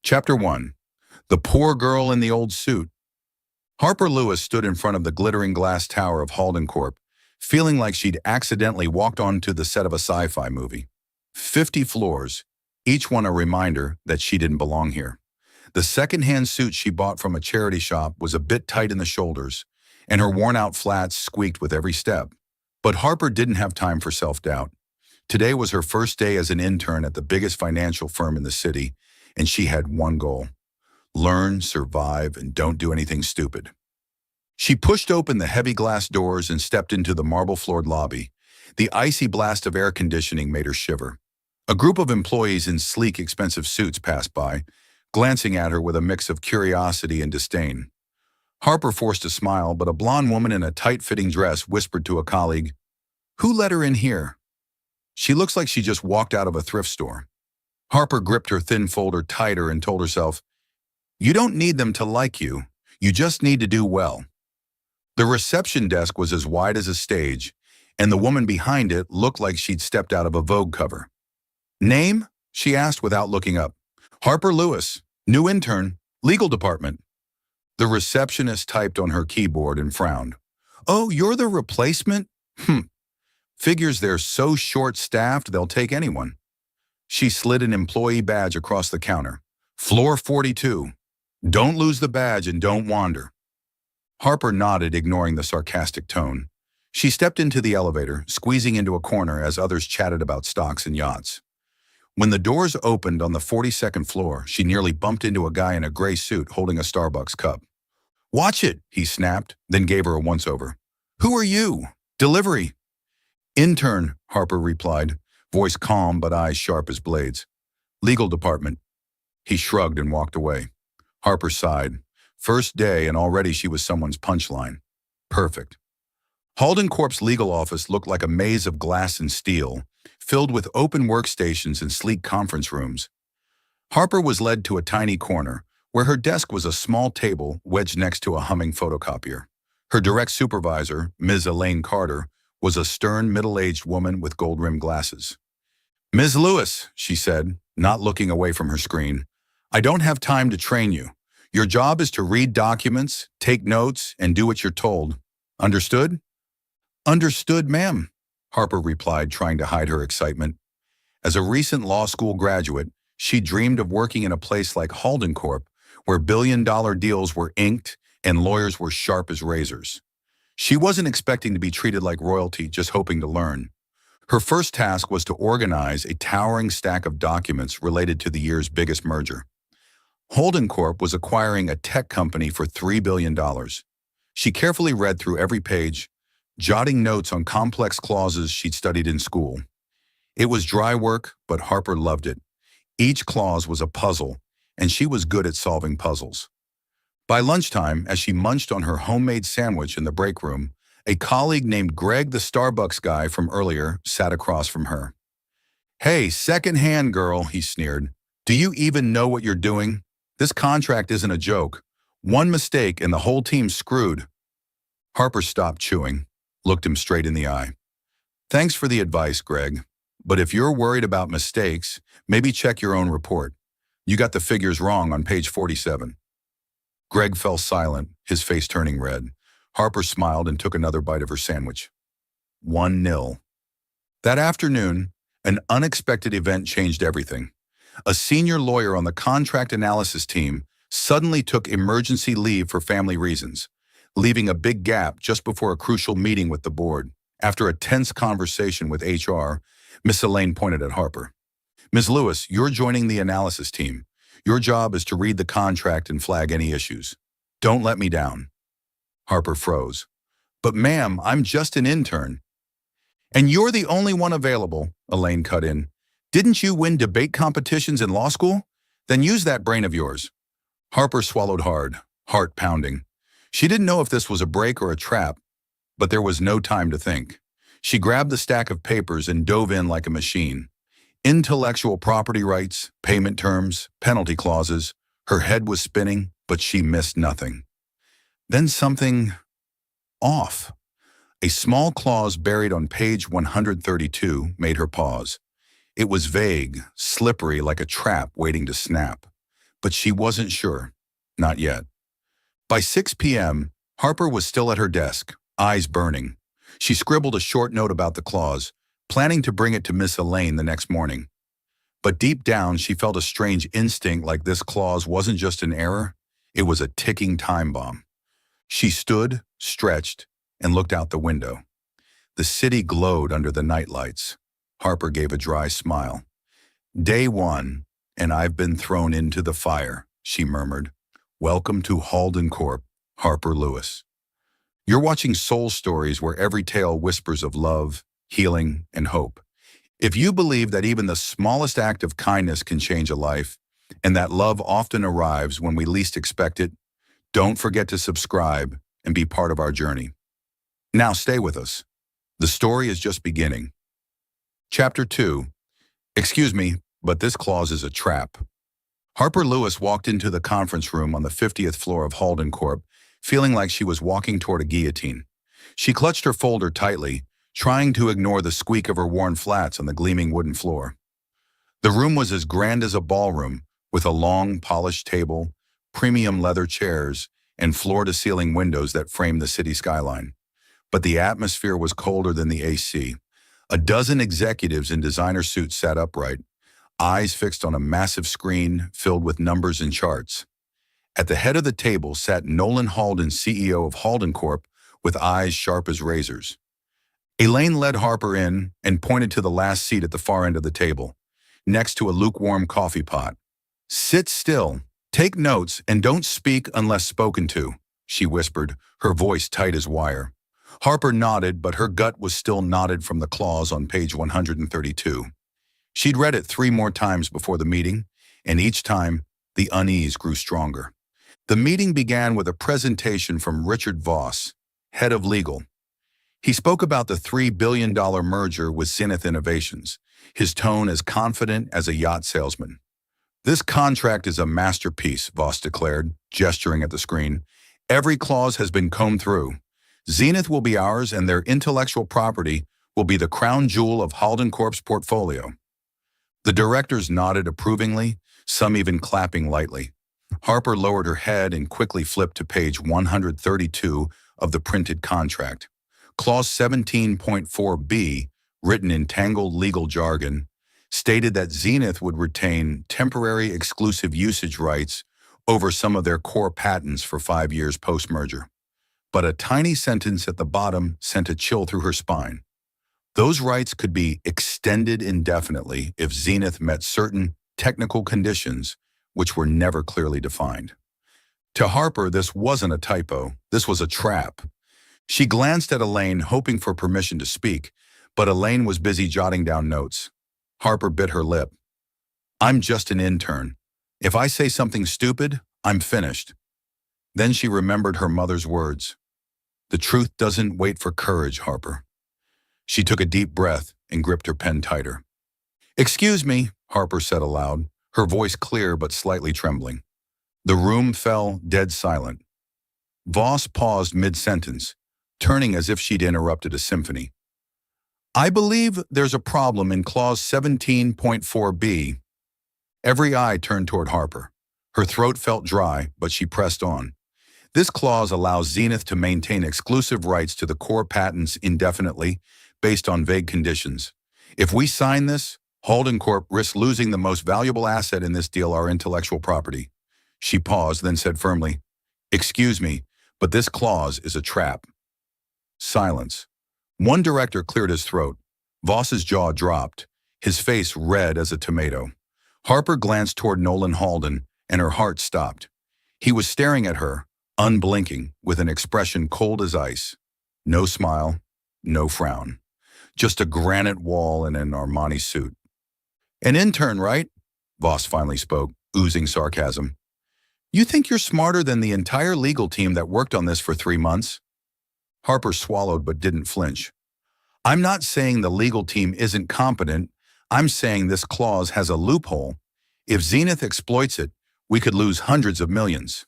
Chapter 1. The Poor Girl in the Old Suit. Harper Lewis stood in front of the glittering glass tower of Halden Corp, feeling like she'd accidentally walked onto the set of a sci-fi movie. 50 floors, each one a reminder that she didn't belong here. The second-hand suit she bought from a charity shop was a bit tight in the shoulders, and her worn-out flats squeaked with every step. But Harper didn't have time for self-doubt. Today was her first day as an intern at the biggest financial firm in the city, and she had one goal: learn, survive, and don't do anything stupid. She pushed open the heavy glass doors and stepped into the marble-floored lobby. The icy blast of air conditioning made her shiver. A group of employees in sleek, expensive suits passed by, glancing at her with a mix of curiosity and disdain. Harper forced a smile, but a blonde woman in a tight-fitting dress whispered to a colleague, "Who let her in here? She looks like she just walked out of a thrift store." Harper gripped her thin folder tighter and told herself, "You don't need them to like you. You just need to do well." The reception desk was as wide as a stage, and the woman behind it looked like she'd stepped out of a Vogue cover. "Name?" she asked without looking up. "Harper Lewis, new intern, legal department." The receptionist typed on her keyboard and frowned. "Oh, you're the replacement? Figures they're so short-staffed they'll take anyone." She slid an employee badge across the counter. "Floor 42. Don't lose the badge and don't wander." Harper nodded, ignoring the sarcastic tone. She stepped into the elevator, squeezing into a corner as others chatted about stocks and yachts. When the doors opened on the 42nd floor, she nearly bumped into a guy in a gray suit holding a Starbucks cup. "Watch it," he snapped, then gave her a once-over. "Who are you?" "Delivery." "Intern," Harper replied, voice calm but eyes sharp as blades. "Legal department." He shrugged and walked away. Harper sighed. First day and already she was someone's punchline. Perfect. Halden Corp's legal office looked like a maze of glass and steel, filled with open workstations and sleek conference rooms. Harper was led to a tiny corner, where her desk was a small table wedged next to a humming photocopier. Her direct supervisor, Ms. Elaine Carter, was a stern, middle-aged woman with gold-rimmed glasses. "Ms. Lewis," she said, not looking away from her screen, "I don't have time to train you. Your job is to read documents, take notes, and do what you're told. Understood?" "Understood, ma'am," Harper replied, trying to hide her excitement. As a recent law school graduate, she dreamed of working in a place like Halden Corp, where billion-dollar deals were inked and lawyers were sharp as razors. She wasn't expecting to be treated like royalty, just hoping to learn. Her first task was to organize a towering stack of documents related to the year's biggest merger. Halden Corp was acquiring a tech company for $3 billion. She carefully read through every page, jotting notes on complex clauses she'd studied in school. It was dry work, but Harper loved it. Each clause was a puzzle, and she was good at solving puzzles. By lunchtime, as she munched on her homemade sandwich in the break room, a colleague named Greg, the Starbucks guy from earlier, sat across from her. "Hey, second-hand girl," he sneered. "Do you even know what you're doing? This contract isn't a joke. One mistake and the whole team's screwed." Harper stopped chewing, looked him straight in the eye. "Thanks for the advice, Greg. But if you're worried about mistakes, maybe check your own report. You got the figures wrong on page 47. Greg fell silent, his face turning red. Harper smiled and took another bite of her sandwich. 1-0. That afternoon, an unexpected event changed everything. A senior lawyer on the contract analysis team suddenly took emergency leave for family reasons, leaving a big gap just before a crucial meeting with the board. After a tense conversation with HR, Miss Elaine pointed at Harper. "Ms. Lewis, you're joining the analysis team. Your job is to read the contract and flag any issues. Don't let me down." Harper froze. "But ma'am, I'm just an intern." "And you're the only one available," Elaine cut in. "Didn't you win debate competitions in law school? Then use that brain of yours." Harper swallowed hard, heart pounding. She didn't know if this was a break or a trap, but there was no time to think. She grabbed the stack of papers and dove in like a machine. Intellectual property rights, payment terms, penalty clauses. Her head was spinning, but she missed nothing. Then something off. A small clause buried on page 132 made her pause. It was vague, slippery like a trap waiting to snap. But she wasn't sure. Not yet. By 6 p.m., Harper was still at her desk, eyes burning. She scribbled a short note about the clause, planning to bring it to Miss Elaine the next morning. But deep down, she felt a strange instinct like this clause wasn't just an error, it was a ticking time bomb. She stood, stretched, and looked out the window. The city glowed under the nightlights. Harper gave a dry smile. Day one, and I've been thrown into the fire, she murmured. Welcome to Halden Corp, Harper Lewis. You're watching Soul Stories where every tale whispers of love, healing, and hope. If you believe that even the smallest act of kindness can change a life, and that love often arrives when we least expect it, don't forget to subscribe and be part of our journey. Now stay with us. The story is just beginning. Chapter 2. Excuse me, but this clause is a trap. Harper Lewis walked into the conference room on the 50th floor of Halden Corp, feeling like she was walking toward a guillotine. She clutched her folder tightly, trying to ignore the squeak of her worn flats on the gleaming wooden floor. The room was as grand as a ballroom, with a long, polished table, premium leather chairs, and floor-to-ceiling windows that framed the city skyline. But the atmosphere was colder than the AC. A dozen executives in designer suits sat upright, eyes fixed on a massive screen filled with numbers and charts. At the head of the table sat Nolan Halden, CEO of Halden Corp, with eyes sharp as razors. Elaine led Harper in and pointed to the last seat at the far end of the table, next to a lukewarm coffee pot. Sit still, take notes, and don't speak unless spoken to, she whispered, her voice tight as wire. Harper nodded, but her gut was still knotted from the clause on page 132. She'd read it 3 more times before the meeting, and each time, the unease grew stronger. The meeting began with a presentation from Richard Voss, head of legal. He spoke about the $3 billion merger with Zenith Innovations, his tone as confident as a yacht salesman. This contract is a masterpiece, Voss declared, gesturing at the screen. Every clause has been combed through. Zenith will be ours, and their intellectual property will be the crown jewel of Halden Corp's portfolio. The directors nodded approvingly, some even clapping lightly. Harper lowered her head and quickly flipped to page 132 of the printed contract. Clause 17.4b, written in tangled legal jargon, stated that Zenith would retain temporary exclusive usage rights over some of their core patents for 5 years post-merger. But a tiny sentence at the bottom sent a chill through her spine. Those rights could be extended indefinitely if Zenith met certain technical conditions which were never clearly defined. To Harper, this wasn't a typo, this was a trap. She glanced at Elaine, hoping for permission to speak, but Elaine was busy jotting down notes. Harper bit her lip. I'm just an intern. If I say something stupid, I'm finished. Then she remembered her mother's words. The truth doesn't wait for courage, Harper. She took a deep breath and gripped her pen tighter. Excuse me, Harper said aloud, her voice clear but slightly trembling. The room fell dead silent. Voss paused mid-sentence, turning as if she'd interrupted a symphony. I believe there's a problem in clause 17.4b. Every eye turned toward Harper. Her throat felt dry, but she pressed on. This clause allows Zenith to maintain exclusive rights to the core patents indefinitely, based on vague conditions. If we sign this, Halden Corp risks losing the most valuable asset in this deal, our intellectual property. She paused, then said firmly, Excuse me, but this clause is a trap. Silence. One director cleared his throat. Voss's jaw dropped, his face red as a tomato. Harper glanced toward Nolan Halden, and her heart stopped. He was staring at her, unblinking, with an expression cold as ice. No smile, no frown. Just a granite wall and an Armani suit. An intern, right? Voss finally spoke, oozing sarcasm. You think you're smarter than the entire legal team that worked on this for 3 months? Harper swallowed but didn't flinch. I'm not saying the legal team isn't competent. I'm saying this clause has a loophole. If Zenith exploits it, we could lose hundreds of millions.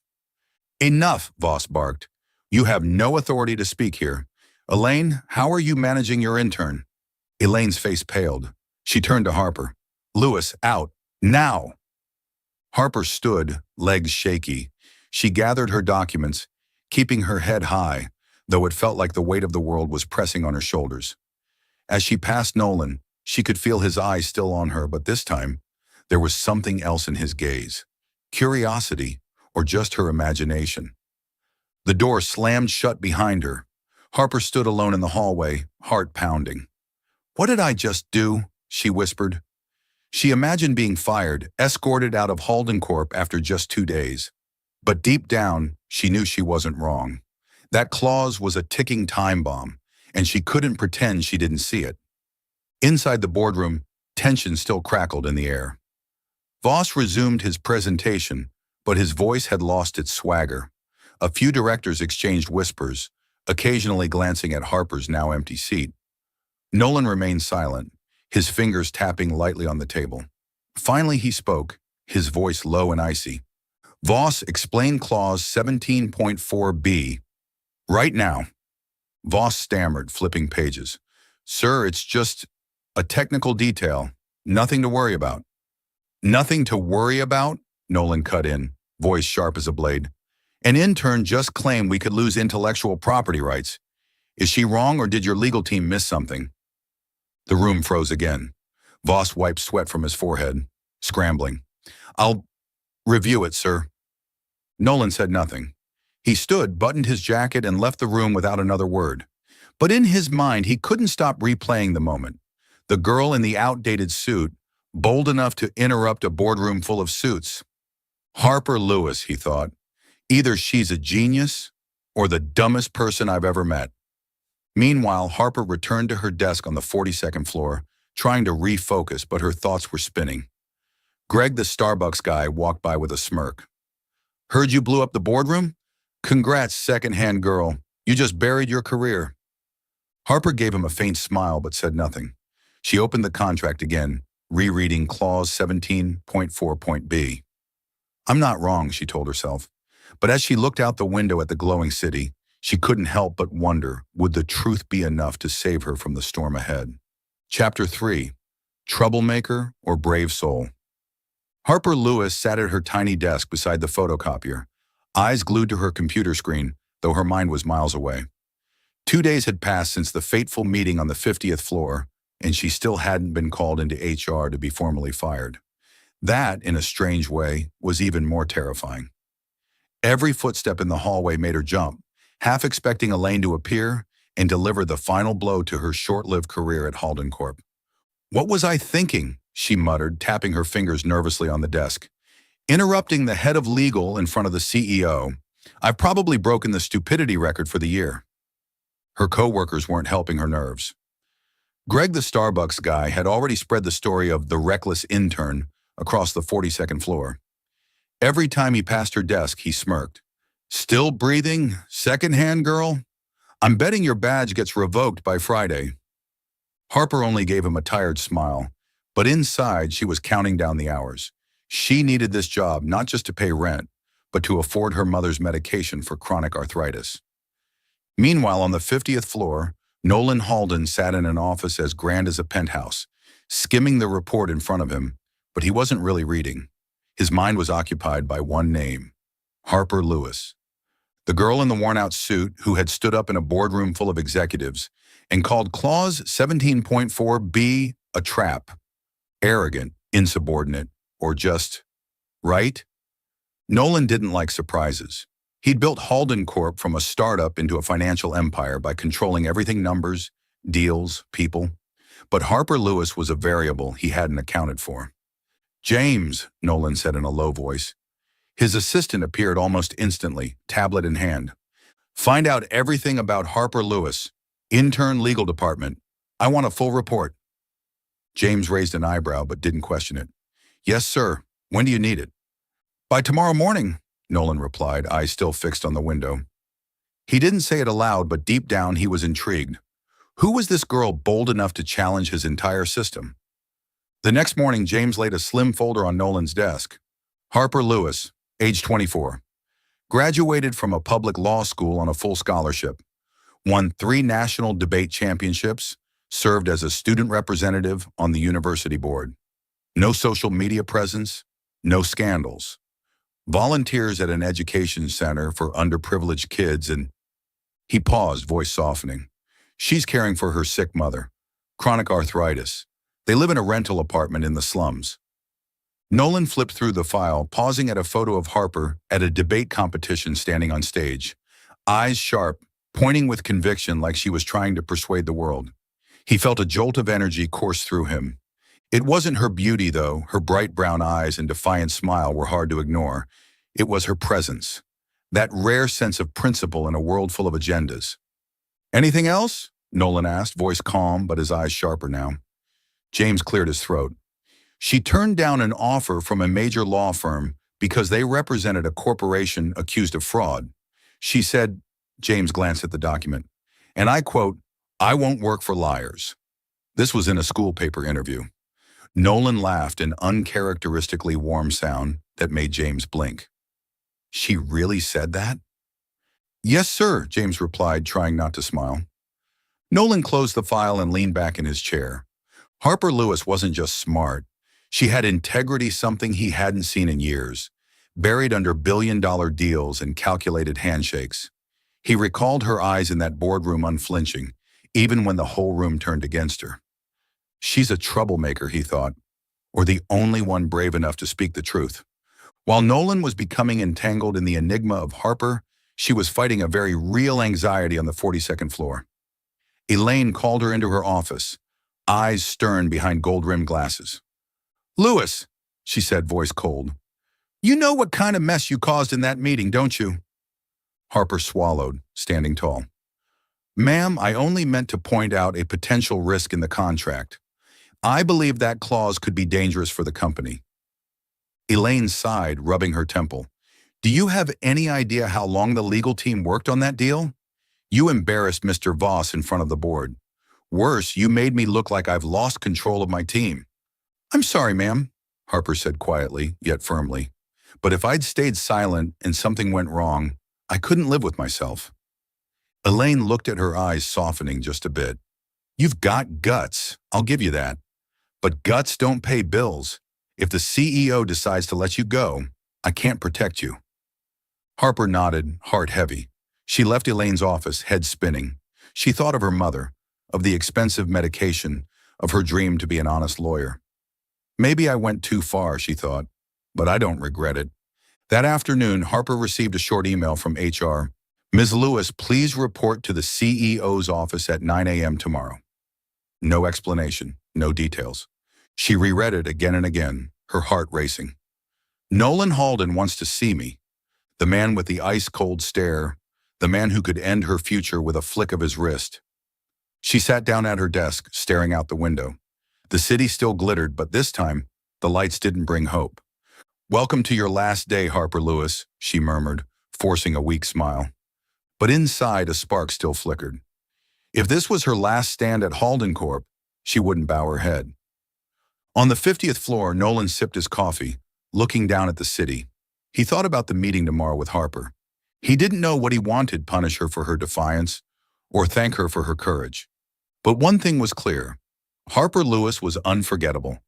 Enough, Voss barked. You have no authority to speak here. Elaine, how are you managing your intern? Elaine's face paled. She turned to Harper. Lewis, out. Now! Harper stood, legs shaky. She gathered her documents, keeping her head high, though it felt like the weight of the world was pressing on her shoulders. As she passed Nolan, she could feel his eyes still on her, but this time, there was something else in his gaze. Curiosity, or just her imagination. The door slammed shut behind her. Harper stood alone in the hallway, heart pounding. "What did I just do?" she whispered. She imagined being fired, escorted out of Halden Corp after just 2 days. But deep down, she knew she wasn't wrong. That clause was a ticking time bomb, and she couldn't pretend she didn't see it. Inside the boardroom, tension still crackled in the air. Voss resumed his presentation, but his voice had lost its swagger. A few directors exchanged whispers, occasionally glancing at Harper's now empty seat. Nolan remained silent, his fingers tapping lightly on the table. Finally he spoke, his voice low and icy. "Voss, explain clause 17.4b. Right now." Voss stammered, flipping pages. "Sir, it's just a technical detail. Nothing to worry about." "Nothing to worry about?" Nolan cut in, voice sharp as a blade. "An intern just claimed we could lose intellectual property rights. Is she wrong, or did your legal team miss something?" The room froze again. Voss wiped sweat from his forehead, scrambling. "I'll review it, sir." Nolan said nothing. He stood, buttoned his jacket, and left the room without another word. But in his mind, he couldn't stop replaying the moment. The girl in the outdated suit, bold enough to interrupt a boardroom full of suits. Harper Lewis, he thought. Either she's a genius or the dumbest person I've ever met. Meanwhile, Harper returned to her desk on the 42nd floor, trying to refocus, but her thoughts were spinning. Greg, the Starbucks guy, walked by with a smirk. "Heard you blew up the boardroom? Congrats, second-hand girl. You just buried your career." Harper gave him a faint smile but said nothing. She opened the contract again, rereading clause 17.4.b. "I'm not wrong," she told herself. But as she looked out the window at the glowing city, she couldn't help but wonder, would the truth be enough to save her from the storm ahead? Chapter 3. Troublemaker or Brave Soul? Harper Lewis sat at her tiny desk beside the photocopier, eyes glued to her computer screen, though her mind was miles away. 2 days had passed since the fateful meeting on the 50th floor, and she still hadn't been called into HR to be formally fired. That, in a strange way, was even more terrifying. Every footstep in the hallway made her jump, half expecting Elaine to appear and deliver the final blow to her short-lived career at Halden Corp. "What was I thinking?" she muttered, tapping her fingers nervously on the desk. "Interrupting the head of legal in front of the CEO. I've probably broken the stupidity record for the year." Her co-workers weren't helping her nerves. Greg, the Starbucks guy, had already spread the story of the reckless intern across the 42nd floor. Every time he passed her desk, he smirked. "Still breathing, second-hand girl? I'm betting your badge gets revoked by Friday." Harper only gave him a tired smile, but inside she was counting down the hours. She needed this job not just to pay rent, but to afford her mother's medication for chronic arthritis. Meanwhile, on the 50th floor, Nolan Halden sat in an office as grand as a penthouse, skimming the report in front of him, but he wasn't really reading. His mind was occupied by one name, Harper Lewis. The girl in the worn-out suit who had stood up in a boardroom full of executives and called clause 17.4b a trap. Arrogant, insubordinate, or just right? Nolan didn't like surprises. He'd built Halden Corp from a startup into a financial empire by controlling everything: numbers, deals, people. But Harper Lewis was a variable he hadn't accounted for. "James," Nolan said in a low voice. His assistant appeared almost instantly, tablet in hand. "Find out everything about Harper Lewis, intern legal department. I want a full report." James raised an eyebrow but didn't question it. "Yes, sir. When do you need it?" "By tomorrow morning," Nolan replied, eyes still fixed on the window. He didn't say it aloud, but deep down he was intrigued. Who was this girl bold enough to challenge his entire system? The next morning, James laid a slim folder on Nolan's desk. Harper Lewis, age 24. Graduated from a public law school on a full scholarship. Won 3 national debate championships. Served as a student representative on the university board. No social media presence. No scandals. Volunteers at an education center for underprivileged kids and he paused, voice softening. She's caring for her sick mother. Chronic arthritis. They live in a rental apartment in the slums. Nolan flipped through the file, pausing at a photo of Harper at a debate competition standing on stage. Eyes sharp, pointing with conviction like she was trying to persuade the world. He felt a jolt of energy course through him. It wasn't her beauty, though. Her bright brown eyes and defiant smile were hard to ignore. It was her presence. That rare sense of principle in a world full of agendas. "Anything else?" Nolan asked, voice calm but his eyes sharper now. James cleared his throat. She turned down an offer from a major law firm because they represented a corporation accused of fraud. She said, James glanced at the document, and I quote, "I won't work for liars." This was in a school paper interview. Nolan laughed, an uncharacteristically warm sound that made James blink. She really said that? "Yes, sir," James replied, trying not to smile. Nolan closed the file and leaned back in his chair. Harper Lewis wasn't just smart. She had integrity, something he hadn't seen in years, buried under billion-dollar deals and calculated handshakes. He recalled her eyes in that boardroom unflinching, even when the whole room turned against her. She's a troublemaker, he thought, or the only one brave enough to speak the truth. While Nolan was becoming entangled in the enigma of Harper, she was fighting a very real anxiety on the 42nd floor. Elaine called her into her office, eyes stern behind gold-rimmed glasses. "Lewis," she said, voice cold, "you know what kind of mess you caused in that meeting, don't you?" Harper swallowed, standing tall. "Ma'am, I only meant to point out a potential risk in the contract. I believe that clause could be dangerous for the company." Elaine sighed, rubbing her temple. "Do you have any idea how long the legal team worked on that deal? You embarrassed Mr. Voss in front of the board. Worse, you made me look like I've lost control of my team." "I'm sorry, ma'am," Harper said quietly, yet firmly. "But if I'd stayed silent and something went wrong, I couldn't live with myself." Elaine looked at her eyes, softening just a bit. "You've got guts, I'll give you that. But guts don't pay bills. If the CEO decides to let you go, I can't protect you." Harper nodded, heart heavy. She left Elaine's office, head spinning. She thought of her mother, of the expensive medication, of her dream to be an honest lawyer. Maybe I went too far, she thought, but I don't regret it. That afternoon, Harper received a short email from HR. "Ms. Lewis, please report to the CEO's office at 9 a.m. tomorrow." No explanation, no details. She reread it again and again, her heart racing. "Nolan Halden wants to see me." The man with the ice-cold stare, the man who could end her future with a flick of his wrist. She sat down at her desk, staring out the window. The city still glittered, but this time, the lights didn't bring hope. "Welcome to your last day, Harper Lewis," she murmured, forcing a weak smile. But inside, a spark still flickered. If this was her last stand at Halden Corp, she wouldn't bow her head. On the 50th floor, Nolan sipped his coffee, looking down at the city. He thought about the meeting tomorrow with Harper. He didn't know what he wanted: punish her for her defiance or thank her for her courage. But one thing was clear. Harper Lewis was unforgettable.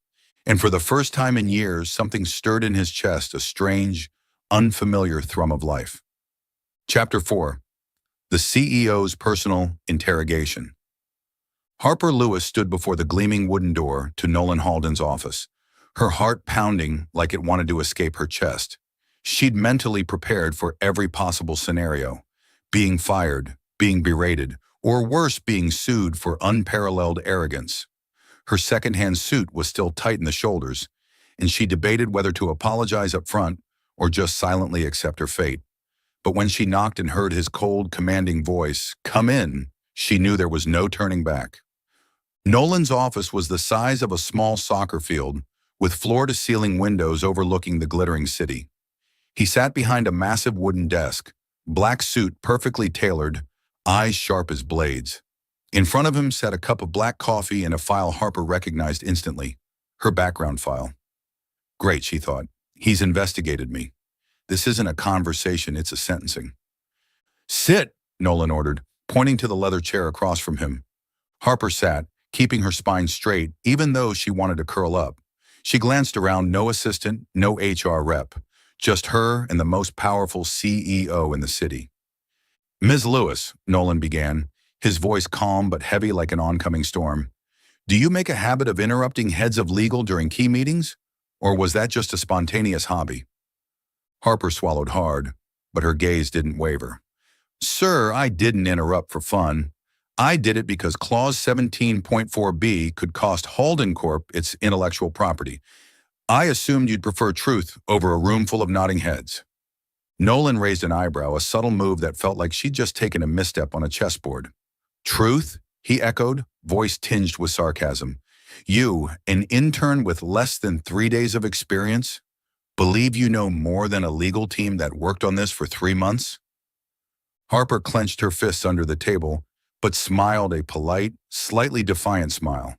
And for the first time in years, something stirred in his chest, a strange, unfamiliar thrum of life. Chapter 4. The CEO's Personal Interrogation. Harper Lewis stood before the gleaming wooden door to Nolan Halden's office, her heart pounding like it wanted to escape her chest. She'd mentally prepared for every possible scenario: being fired, being berated, or worse, being sued for unparalleled arrogance. Her second-hand suit was still tight in the shoulders, and she debated whether to apologize up front or just silently accept her fate. But when she knocked and heard his cold, commanding voice, "Come in," she knew there was no turning back. Nolan's office was the size of a small soccer field, with floor-to-ceiling windows overlooking the glittering city. He sat behind a massive wooden desk, black suit perfectly tailored, eyes sharp as blades. In front of him sat a cup of black coffee and a file Harper recognized instantly, her background file. Great, she thought. He's investigated me. This isn't a conversation, it's a sentencing. "Sit," Nolan ordered, pointing to the leather chair across from him. Harper sat, keeping her spine straight, even though she wanted to curl up. She glanced around, no assistant, no HR rep, just her and the most powerful CEO in the city. Ms. Lewis, Nolan began, his voice calm but heavy like an oncoming storm. Do you make a habit of interrupting heads of legal during key meetings? Or was that just a spontaneous hobby? Harper swallowed hard, but her gaze didn't waver. Sir, I didn't interrupt for fun. I did it because Clause 17.4b could cost Halden Corp its intellectual property. I assumed you'd prefer truth over a room full of nodding heads. Nolan raised an eyebrow, a subtle move that felt like she'd just taken a misstep on a chessboard. Truth? He echoed, voice tinged with sarcasm. You, an intern with less than 3 days of experience, believe you know more than a legal team that worked on this for 3 months? Harper clenched her fists under the table, but smiled a polite, slightly defiant smile.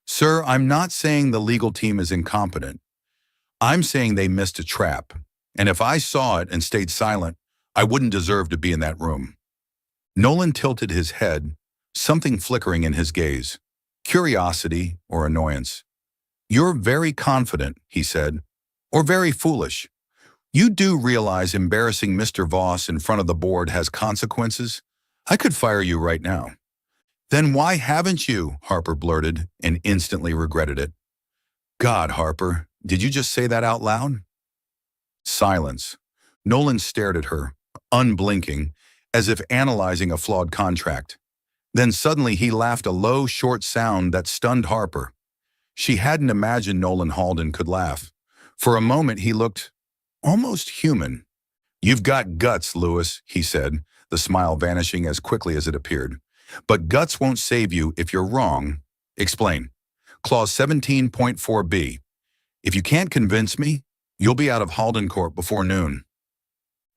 Sir, I'm not saying the legal team is incompetent. I'm saying they missed a trap, and if I saw it and stayed silent, I wouldn't deserve to be in that room. Nolan tilted his head, something flickering in his gaze. Curiosity or annoyance. You're very confident, he said, or very foolish. You do realize embarrassing Mr. Voss in front of the board has consequences? I could fire you right now. Then why haven't you? Harper blurted and instantly regretted it. God, Harper, did you just say that out loud? Silence. Nolan stared at her, unblinking, as if analyzing a flawed contract. Then suddenly he laughed, a low, short sound that stunned Harper. She hadn't imagined Nolan Halden could laugh. For a moment he looked almost human. You've got guts, Lewis, he said, the smile vanishing as quickly as it appeared. But guts won't save you if you're wrong. Explain. Clause 17.4b. If you can't convince me, you'll be out of Halden Corp before noon.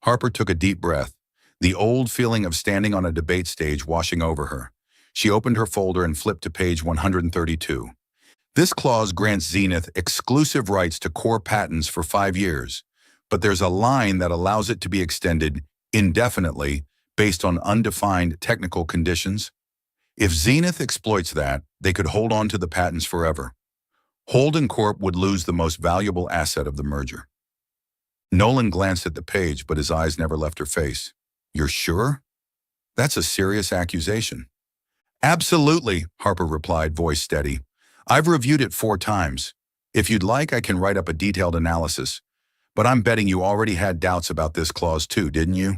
Harper took a deep breath, the old feeling of standing on a debate stage washing over her. She opened her folder and flipped to page 132. This clause grants Zenith exclusive rights to core patents for 5 years, but there's a line that allows it to be extended indefinitely based on undefined technical conditions. If Zenith exploits that, they could hold on to the patents forever. Halden Corp would lose the most valuable asset of the merger. Nolan glanced at the page, but his eyes never left her face. You're sure? That's a serious accusation. Absolutely, Harper replied, voice steady. I've reviewed it 4 times. If you'd like, I can write up a detailed analysis. But I'm betting you already had doubts about this clause too, didn't you?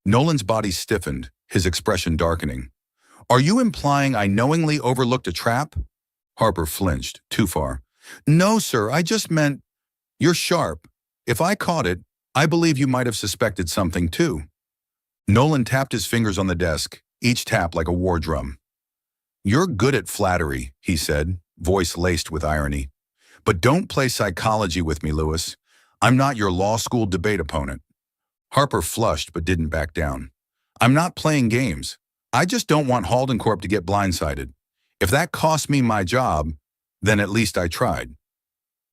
Nolan's body stiffened, his expression darkening. Are you implying I knowingly overlooked a trap? Harper flinched, too far. No, sir, I just meant, you're sharp. If I caught it, I believe you might have suspected something too. Nolan tapped his fingers on the desk, each tap like a war drum. You're good at flattery, he said, voice laced with irony. But don't play psychology with me, Lewis. I'm not your law school debate opponent. Harper flushed but didn't back down. I'm not playing games. I just don't want Halden Corp to get blindsided. If that cost me my job, then at least I tried.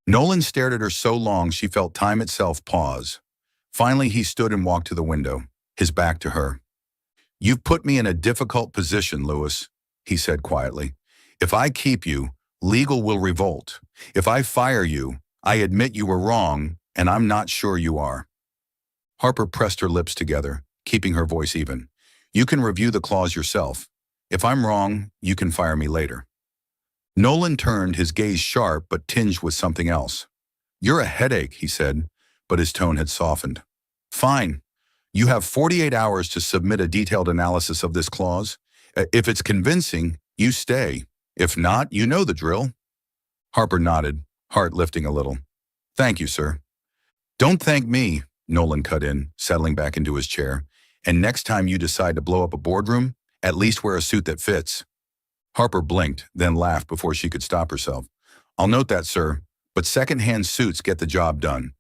Nolan stared at her so long she felt time itself pause. Finally, he stood and walked to the window, his back to her. You've put me in a difficult position, Lewis, he said quietly. If I keep you, legal will revolt. If I fire you, I admit you were wrong, and I'm not sure you are. Harper pressed her lips together, keeping her voice even. You can review the clause yourself. If I'm wrong, you can fire me later. Nolan turned, his gaze sharp but tinged with something else. You're a headache, he said, but his tone had softened. Fine. You have 48 hours to submit a detailed analysis of this clause. If it's convincing, you stay. If not, you know the drill. Harper nodded, heart lifting a little. Thank you, sir. Don't thank me, Nolan cut in, settling back into his chair. And next time you decide to blow up a boardroom, at least wear a suit that fits. Harper blinked, then laughed before she could stop herself. I'll note that, sir, but second-hand suits get the job done.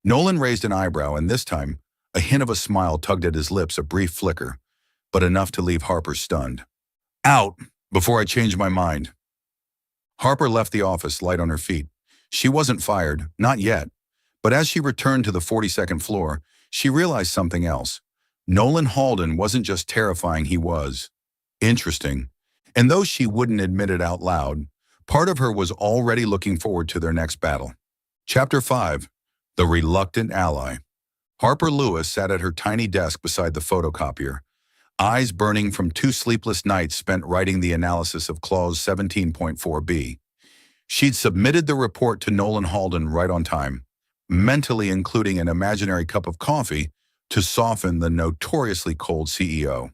Nolan raised an eyebrow, and this time, a hint of a smile tugged at his lips, a brief flicker, but enough to leave Harper stunned. Out, before I change my mind. Harper left the office, light on her feet. She wasn't fired, not yet. But as she returned to the 42nd floor, she realized something else. Nolan Halden wasn't just terrifying, he was interesting. And though she wouldn't admit it out loud, Part of her was already looking forward to their next battle. Chapter 5. The Reluctant Ally. Harper Lewis sat at her tiny desk beside the photocopier, eyes burning from 2 sleepless nights spent writing the analysis of Clause 17.4b. She'd submitted the report to Nolan Halden right on time, mentally including an imaginary cup of coffee to soften the notoriously cold CEO.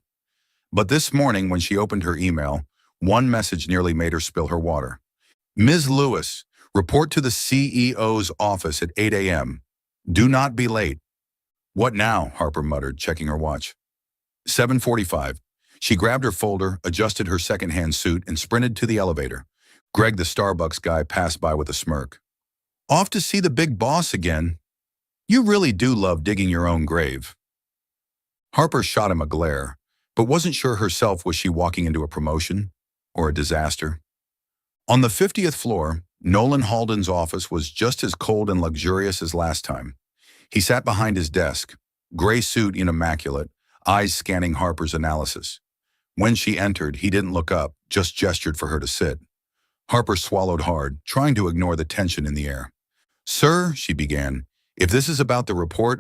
But this morning, when she opened her email, one message nearly made her spill her water. Ms. Lewis, report to the CEO's office at 8 a.m. Do not be late. What now? Harper muttered, checking her watch. 7:45. She grabbed her folder, adjusted her second-hand suit, and sprinted to the elevator. Greg, the Starbucks guy, passed by with a smirk. Off to see the big boss again? You really do love digging your own grave. Harper shot him a glare, but wasn't sure herself was she walking into a promotion or a disaster. On the 50th floor, Nolan Halden's office was just as cold and luxurious as last time. He sat behind his desk, gray suit and immaculate, eyes scanning Harper's analysis. When she entered, he didn't look up, just gestured for her to sit. Harper swallowed hard, trying to ignore the tension in the air. Sir, she began, if this is about the report,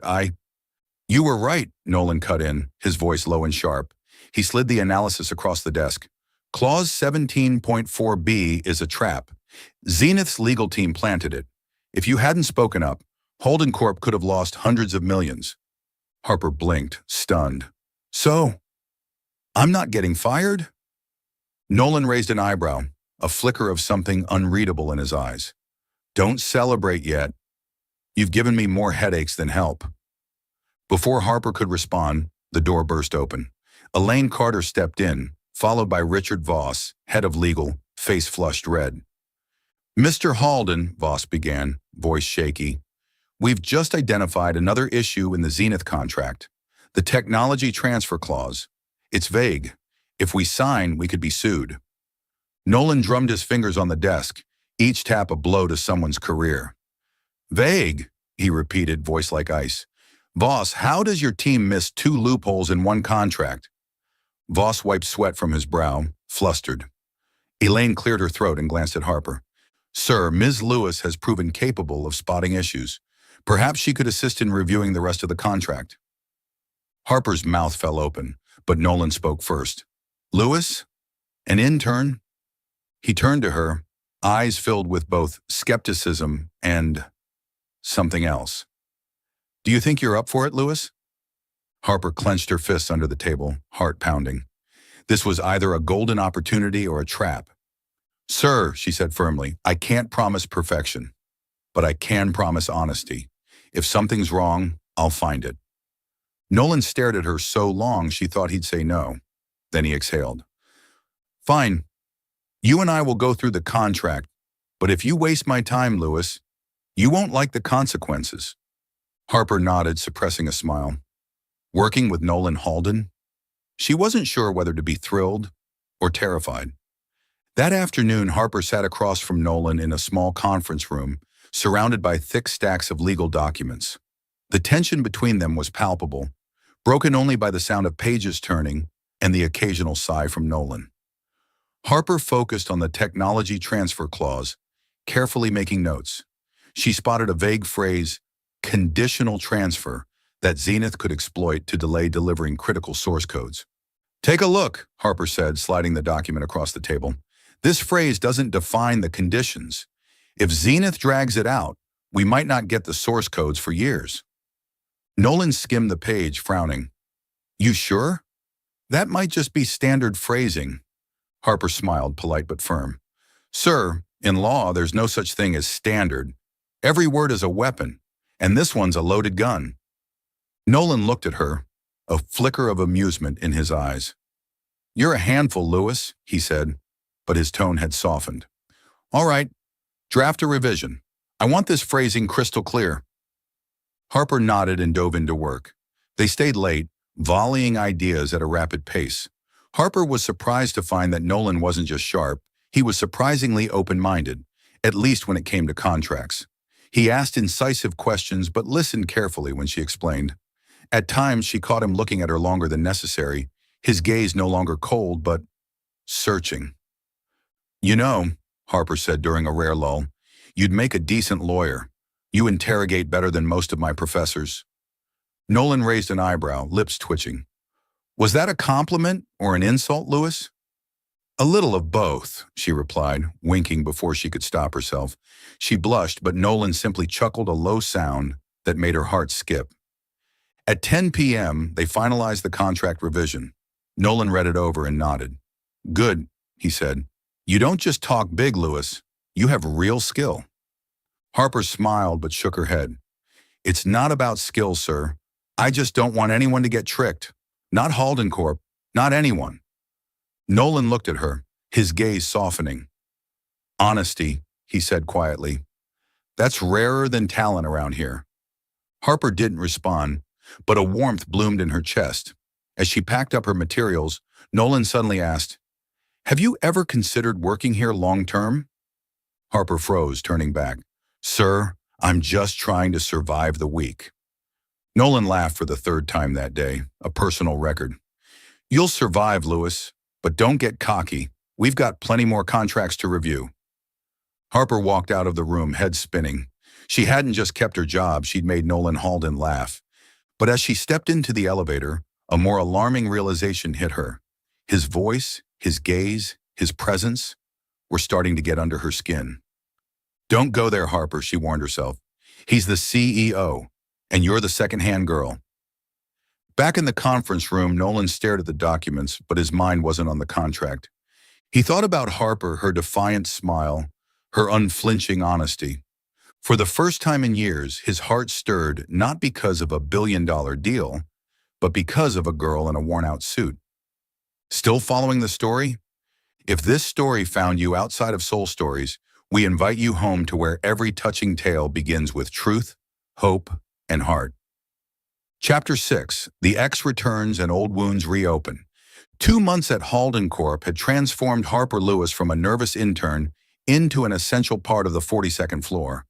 You were right, Nolan cut in, his voice low and sharp. He slid the analysis across the desk. Clause 17.4b is a trap. Zenith's legal team planted it. If you hadn't spoken up, Holden Corp could have lost hundreds of millions. Harper blinked, stunned. So, I'm not getting fired? Nolan raised an eyebrow, a flicker of something unreadable in his eyes. Don't celebrate yet. You've given me more headaches than help. Before Harper could respond, the door burst open. Elaine Carter stepped in, followed by Richard Voss, head of legal, face flushed red. Mr. Halden, Voss began, voice shaky, we've just identified another issue in the Zenith contract, the technology transfer clause. It's vague. If we sign, we could be sued. Nolan drummed his fingers on the desk, each tap a blow to someone's career. Vague, he repeated, voice like ice. Voss, how does your team miss 2 loopholes in one contract? Voss wiped sweat from his brow, flustered. Elaine cleared her throat and glanced at Harper. Sir, Ms. Lewis has proven capable of spotting issues. Perhaps she could assist in reviewing the rest of the contract. Harper's mouth fell open, but Nolan spoke first. Lewis? An intern? He turned to her, eyes filled with both skepticism and something else. Do you think you're up for it, Lewis? Harper clenched her fists under the table, heart pounding. This was either a golden opportunity or a trap. Sir, she said firmly, I can't promise perfection, but I can promise honesty. If something's wrong, I'll find it. Nolan stared at her so long she thought he'd say no. Then he exhaled. Fine. You and I will go through the contract, but if you waste my time, Lewis, you won't like the consequences. Harper nodded, suppressing a smile. Working with Nolan Halden? She wasn't sure whether to be thrilled or terrified. That afternoon, Harper sat across from Nolan in a small conference room, surrounded by thick stacks of legal documents. The tension between them was palpable, broken only by the sound of pages turning and the occasional sigh from Nolan. Harper focused on the technology transfer clause, carefully making notes. She spotted a vague phrase, conditional transfer, that Zenith could exploit to delay delivering critical source codes. Take a look, Harper said, sliding the document across the table. This phrase doesn't define the conditions. If Zenith drags it out, we might not get the source codes for years. Nolan skimmed the page, frowning. You sure? That might just be standard phrasing. Harper smiled, polite but firm. Sir, in law, there's no such thing as standard. Every word is a weapon, and this one's a loaded gun. Nolan looked at her, a flicker of amusement in his eyes. You're a handful, Lewis, he said, but his tone had softened. All right, draft a revision. I want this phrasing crystal clear. Harper nodded and dove into work. They stayed late, volleying ideas at a rapid pace. Harper was surprised to find that Nolan wasn't just sharp, he was surprisingly open-minded, at least when it came to contracts. He asked incisive questions but listened carefully when she explained. At times, she caught him looking at her longer than necessary, his gaze no longer cold but searching. You know, Harper said during a rare lull. "You'd make a decent lawyer. You interrogate better than most of my professors." Nolan raised an eyebrow, lips twitching. "Was that a compliment or an insult, Lewis?" "A little of both," she replied, winking before she could stop herself. She blushed, but Nolan simply chuckled a low sound that made her heart skip. At 10 p.m., they finalized the contract revision. Nolan read it over and nodded. "Good," he said. "You don't just talk big, Lewis. You have real skill." Harper smiled but shook her head. "It's not about skill, sir. I just don't want anyone to get tricked. Not Halden Corp, not anyone." Nolan looked at her, his gaze softening. "Honesty," he said quietly. "That's rarer than talent around here." Harper didn't respond, but a warmth bloomed in her chest. As she packed up her materials, Nolan suddenly asked, "Have you ever considered working here long-term?" Harper froze, turning back. "Sir, I'm just trying to survive the week." Nolan laughed for the third time that day, a personal record. "You'll survive, Lewis, but don't get cocky. We've got plenty more contracts to review." Harper walked out of the room, head spinning. She hadn't just kept her job, she'd made Nolan Halden laugh. But as she stepped into the elevator, a more alarming realization hit her. His voice, his gaze, his presence were starting to get under her skin. "Don't go there, Harper," she warned herself. "He's the CEO, and you're the second-hand girl." Back in the conference room, Nolan stared at the documents, but his mind wasn't on the contract. He thought about Harper, her defiant smile, her unflinching honesty. For the first time in years, his heart stirred not because of a billion-dollar deal, but because of a girl in a worn-out suit. Still following the story? If this story found you outside of Soul Stories, we invite you home to where every touching tale begins with truth, hope, and heart. Chapter 6, The Ex Returns and Old Wounds Reopen. 2 months at Halden Corp had transformed Harper Lewis from a nervous intern into an essential part of the 42nd floor.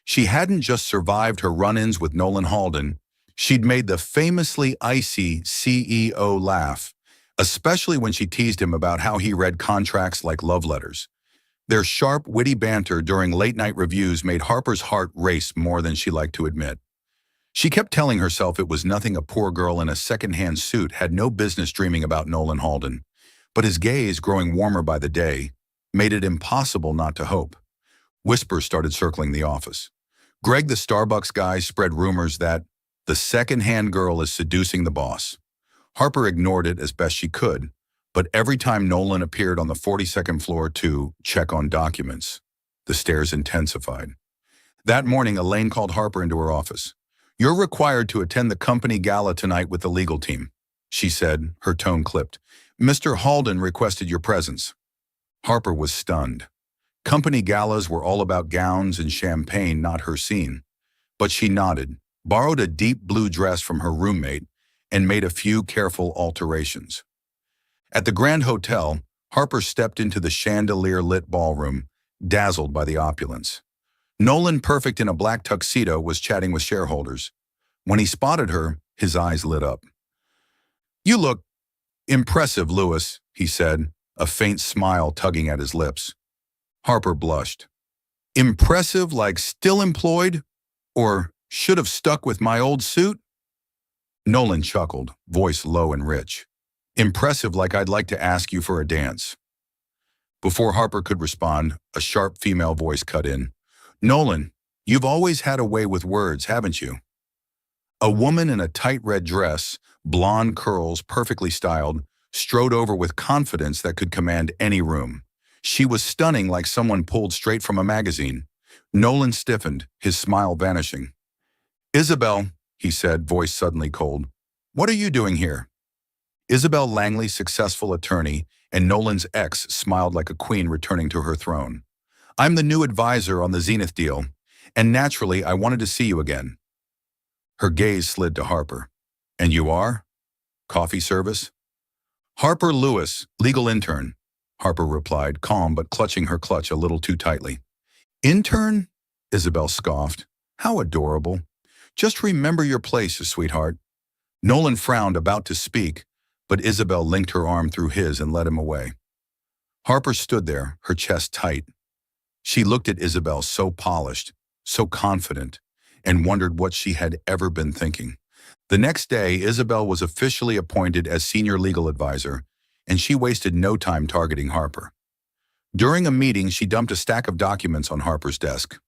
She hadn't just survived her run-ins with Nolan Halden, she'd made the famously icy CEO laugh, especially when she teased him about how he read contracts like love letters. Their sharp, witty banter during late-night reviews made Harper's heart race more than she liked to admit. She kept telling herself it was nothing a poor girl in a second-hand suit had no business dreaming about Nolan Halden, but his gaze, growing warmer by the day, made it impossible not to hope. Whispers started circling the office. Greg, the Starbucks guy, spread rumors that the second-hand girl is seducing the boss. Harper ignored it as best she could, but every time Nolan appeared on the 42nd floor to check on documents, the stares intensified. That morning, Elaine called Harper into her office. "You're required to attend the company gala tonight with the legal team," she said, her tone clipped. "Mr. Halden requested your presence." Harper was stunned. Company galas were all about gowns and champagne, not her scene. But she nodded, borrowed a deep blue dress from her roommate, and made a few careful alterations. At the Grand Hotel, Harper stepped into the chandelier-lit ballroom, dazzled by the opulence. Nolan, perfect in a black tuxedo, was chatting with shareholders. When he spotted her, his eyes lit up. "You look impressive, Lewis," he said, a faint smile tugging at his lips. Harper blushed. "Impressive like still employed? Or should have stuck with my old suit?" Nolan chuckled, voice low and rich. "Impressive like I'd like to ask you for a dance." Before Harper could respond, a sharp female voice cut in. "Nolan, you've always had a way with words, haven't you?" A woman in a tight red dress, blonde curls perfectly styled, strode over with confidence that could command any room. She was stunning, like someone pulled straight from a magazine. Nolan stiffened, his smile vanishing. "Isabel," he said, voice suddenly cold. "What are you doing here?" Isabel Langley, successful attorney, and Nolan's ex, smiled like a queen returning to her throne. "I'm the new advisor on the Zenith deal, and naturally I wanted to see you again." Her gaze slid to Harper. "And you are? Coffee service?" "Harper Lewis, legal intern," Harper replied, calm but clutching her clutch a little too tightly. "Intern?" Isabel scoffed. "How adorable. Just remember your place, sweetheart." Nolan frowned, about to speak, but Isabel linked her arm through his and led him away. Harper stood there, her chest tight, She looked at Isabel so polished, so confident, and wondered what she had ever been thinking. The next day, Isabel was officially appointed as senior legal advisor, and she wasted no time targeting Harper. During a meeting, she dumped a stack of documents on Harper's desk.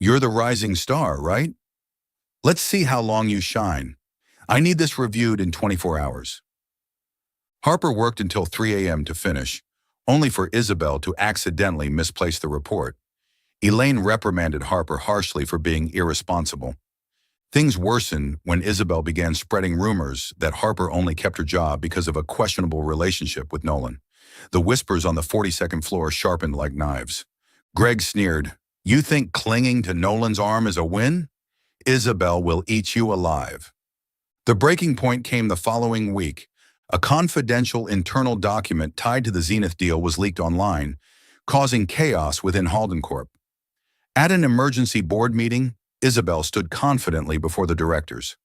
"You're the rising star, right? Let's see how long you shine. I need this reviewed in 24 hours." Harper worked until 3 a.m. to finish, only for Isabel to accidentally misplace the report. Elaine reprimanded Harper harshly for being irresponsible. Things worsened when Isabel began spreading rumors that Harper only kept her job because of a questionable relationship with Nolan. The whispers on the 42nd floor sharpened like knives. Greg sneered, "You think clinging to Nolan's arm is a win? Isabel will eat you alive." The breaking point came the following week. A confidential internal document tied to the Zenith deal was leaked online, causing chaos within Halden Corp. At an emergency board meeting, Isabel stood confidently before the directors.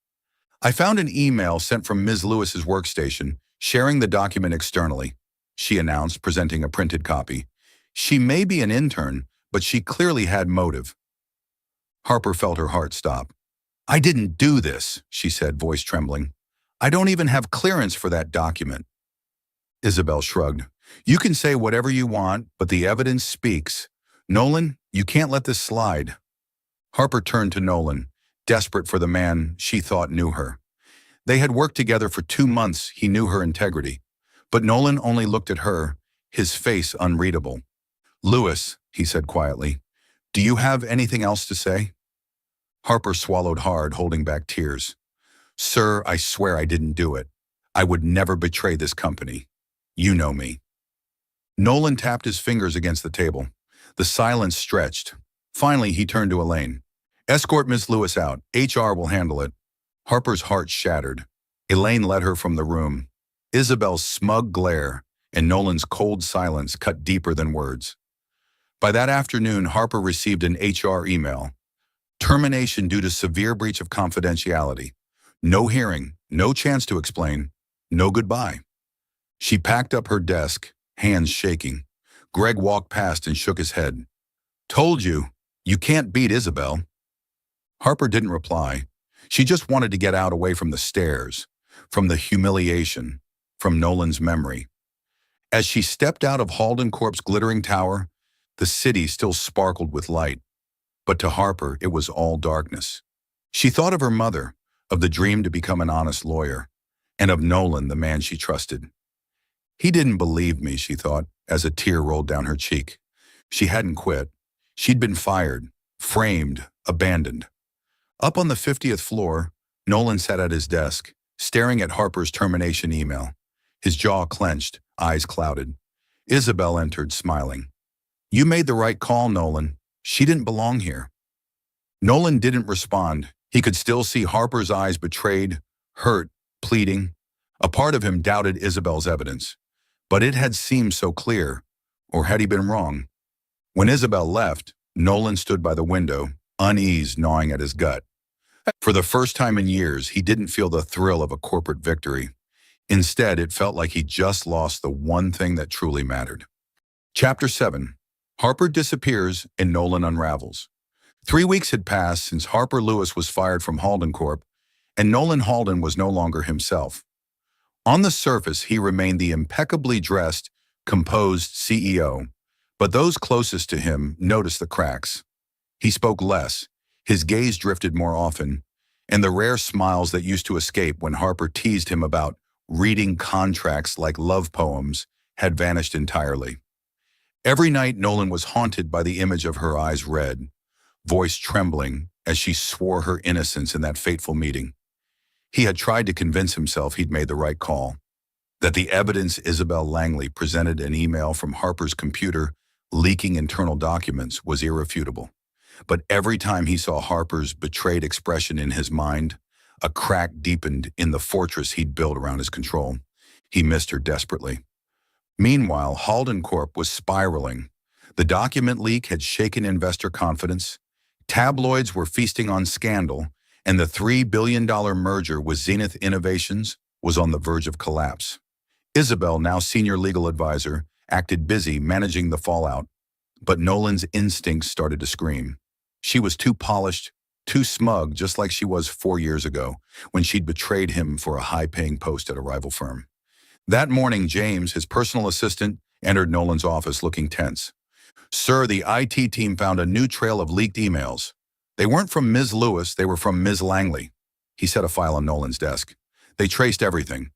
"I found an email sent from Ms. Lewis's workstation, sharing the document externally," she announced, presenting a printed copy. "She may be an intern, but she clearly had motive." Harper felt her heart stop. "I didn't do this," she said, voice trembling. "I don't even have clearance for that document." Isabel shrugged. "You can say whatever you want, but the evidence speaks. Nolan, you can't let this slide." Harper turned to Nolan, desperate for the man she thought knew her. They had worked together for 2 months. He knew her integrity. But Nolan only looked at her, his face unreadable. "Lewis," he said quietly, "do you have anything else to say?" Harper swallowed hard, holding back tears. "Sir, I swear I didn't do it. I would never betray this company. You know me." Nolan tapped his fingers against the table. The silence stretched. Finally, he turned to Elaine. "Escort Miss Lewis out. HR will handle it." Harper's heart shattered. Elaine led her from the room. Isabel's smug glare and Nolan's cold silence cut deeper than words. By that afternoon, Harper received an HR email. Termination due to severe breach of confidentiality. No hearing, no chance to explain, no goodbye. She packed up her desk, hands shaking. Greg walked past and shook his head. "Told you, you can't beat Isabel." Harper didn't reply. She just wanted to get out away from the stares, from the humiliation, from Nolan's memory. As she stepped out of Halden Corp's glittering tower, the city still sparkled with light. But to Harper, it was all darkness. She thought of her mother, of the dream to become an honest lawyer, and of Nolan, the man she trusted. "He didn't believe me," she thought, as a tear rolled down her cheek. She hadn't quit. She'd been fired, framed, abandoned. Up on the 50th floor, Nolan sat at his desk, staring at Harper's termination email. His jaw clenched, eyes clouded. Isabel entered, smiling. "You made the right call, Nolan. She didn't belong here." Nolan didn't respond. He could still see Harper's eyes, betrayed, hurt, pleading. A part of him doubted Isabel's evidence. But it had seemed so clear. Or had he been wrong? When Isabel left, Nolan stood by the window, unease gnawing at his gut. For the first time in years, he didn't feel the thrill of a corporate victory. Instead, it felt like he just lost the one thing that truly mattered. Chapter 7. Harper disappears and Nolan unravels. 3 weeks had passed since Harper Lewis was fired from Halden Corp, and Nolan Halden was no longer himself. On the surface, he remained the impeccably dressed, composed CEO, but those closest to him noticed the cracks. He spoke less, his gaze drifted more often, and the rare smiles that used to escape when Harper teased him about reading contracts like love poems had vanished entirely. Every night, Nolan was haunted by the image of her eyes red, voice trembling as she swore her innocence in that fateful meeting. He had tried to convince himself he'd made the right call, that the evidence Isabel Langley presented an email from Harper's computer leaking internal documents was irrefutable. But every time he saw Harper's betrayed expression in his mind, a crack deepened in the fortress he'd built around his control. He missed her desperately. Meanwhile, Halden Corp was spiraling. The document leak had shaken investor confidence. Tabloids were feasting on scandal, and the $3 billion merger with Zenith Innovations was on the verge of collapse. Isabel, now senior legal advisor, acted busy managing the fallout. But Nolan's instincts started to scream. She was too polished, too smug, just like she was 4 years ago, when she'd betrayed him for a high-paying post at a rival firm. That morning, James, his personal assistant, entered Nolan's office looking tense. "Sir, the IT team found a new trail of leaked emails. They weren't from Ms. Lewis, they were from Ms. Langley." He set a file on Nolan's desk. "They traced everything.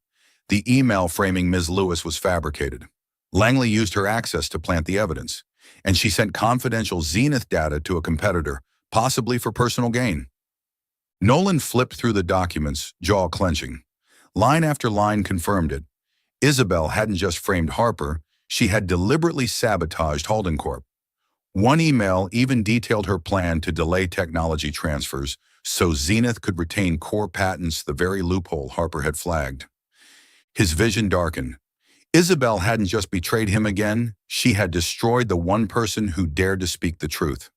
The email framing Ms. Lewis was fabricated. Langley used her access to plant the evidence, and she sent confidential Zenith data to a competitor, possibly for personal gain." Nolan flipped through the documents, jaw clenching. Line after line confirmed it. Isabel hadn't just framed Harper, she had deliberately sabotaged Halden Corp. One email even detailed her plan to delay technology transfers so Zenith could retain core patents, the very loophole Harper had flagged. His vision darkened. Isabel hadn't just betrayed him again, she had destroyed the one person who dared to speak the truth.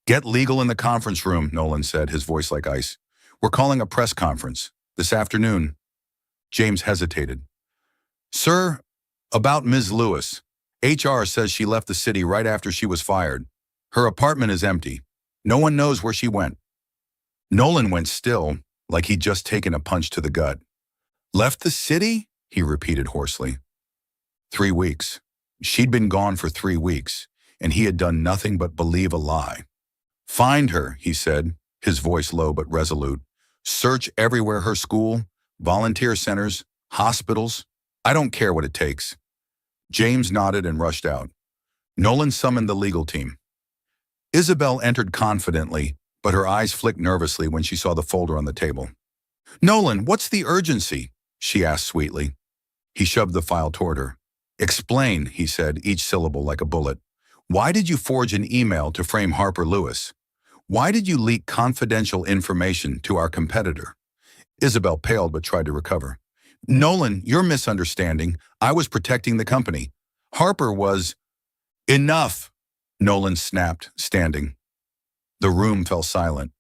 "Get legal in the conference room," Nolan said, his voice like ice. "We're calling a press conference this afternoon." James hesitated. "Sir, about Ms. Lewis. HR says she left the city right after she was fired. Her apartment is empty. No one knows where she went." Nolan went still, like he'd just taken a punch to the gut. "Left the city?" he repeated hoarsely. 3 weeks. She'd been gone for 3 weeks, and he had done nothing but believe a lie. "Find her," he said, his voice low but resolute. "Search everywhere, her school, volunteer centers, hospitals. I don't care what it takes." James nodded and rushed out. Nolan summoned the legal team. Isabel entered confidently, but her eyes flicked nervously when she saw the folder on the table. "Nolan, what's the urgency?" she asked sweetly. He shoved the file toward her. "Explain," he said, each syllable like a bullet. "Why did you forge an email to frame Harper Lewis? Why did you leak confidential information to our competitor?" Isabel paled but tried to recover. "Nolan, you're misunderstanding. I was protecting the company. Harper was—" "Enough!" Nolan snapped, standing. The room fell silent.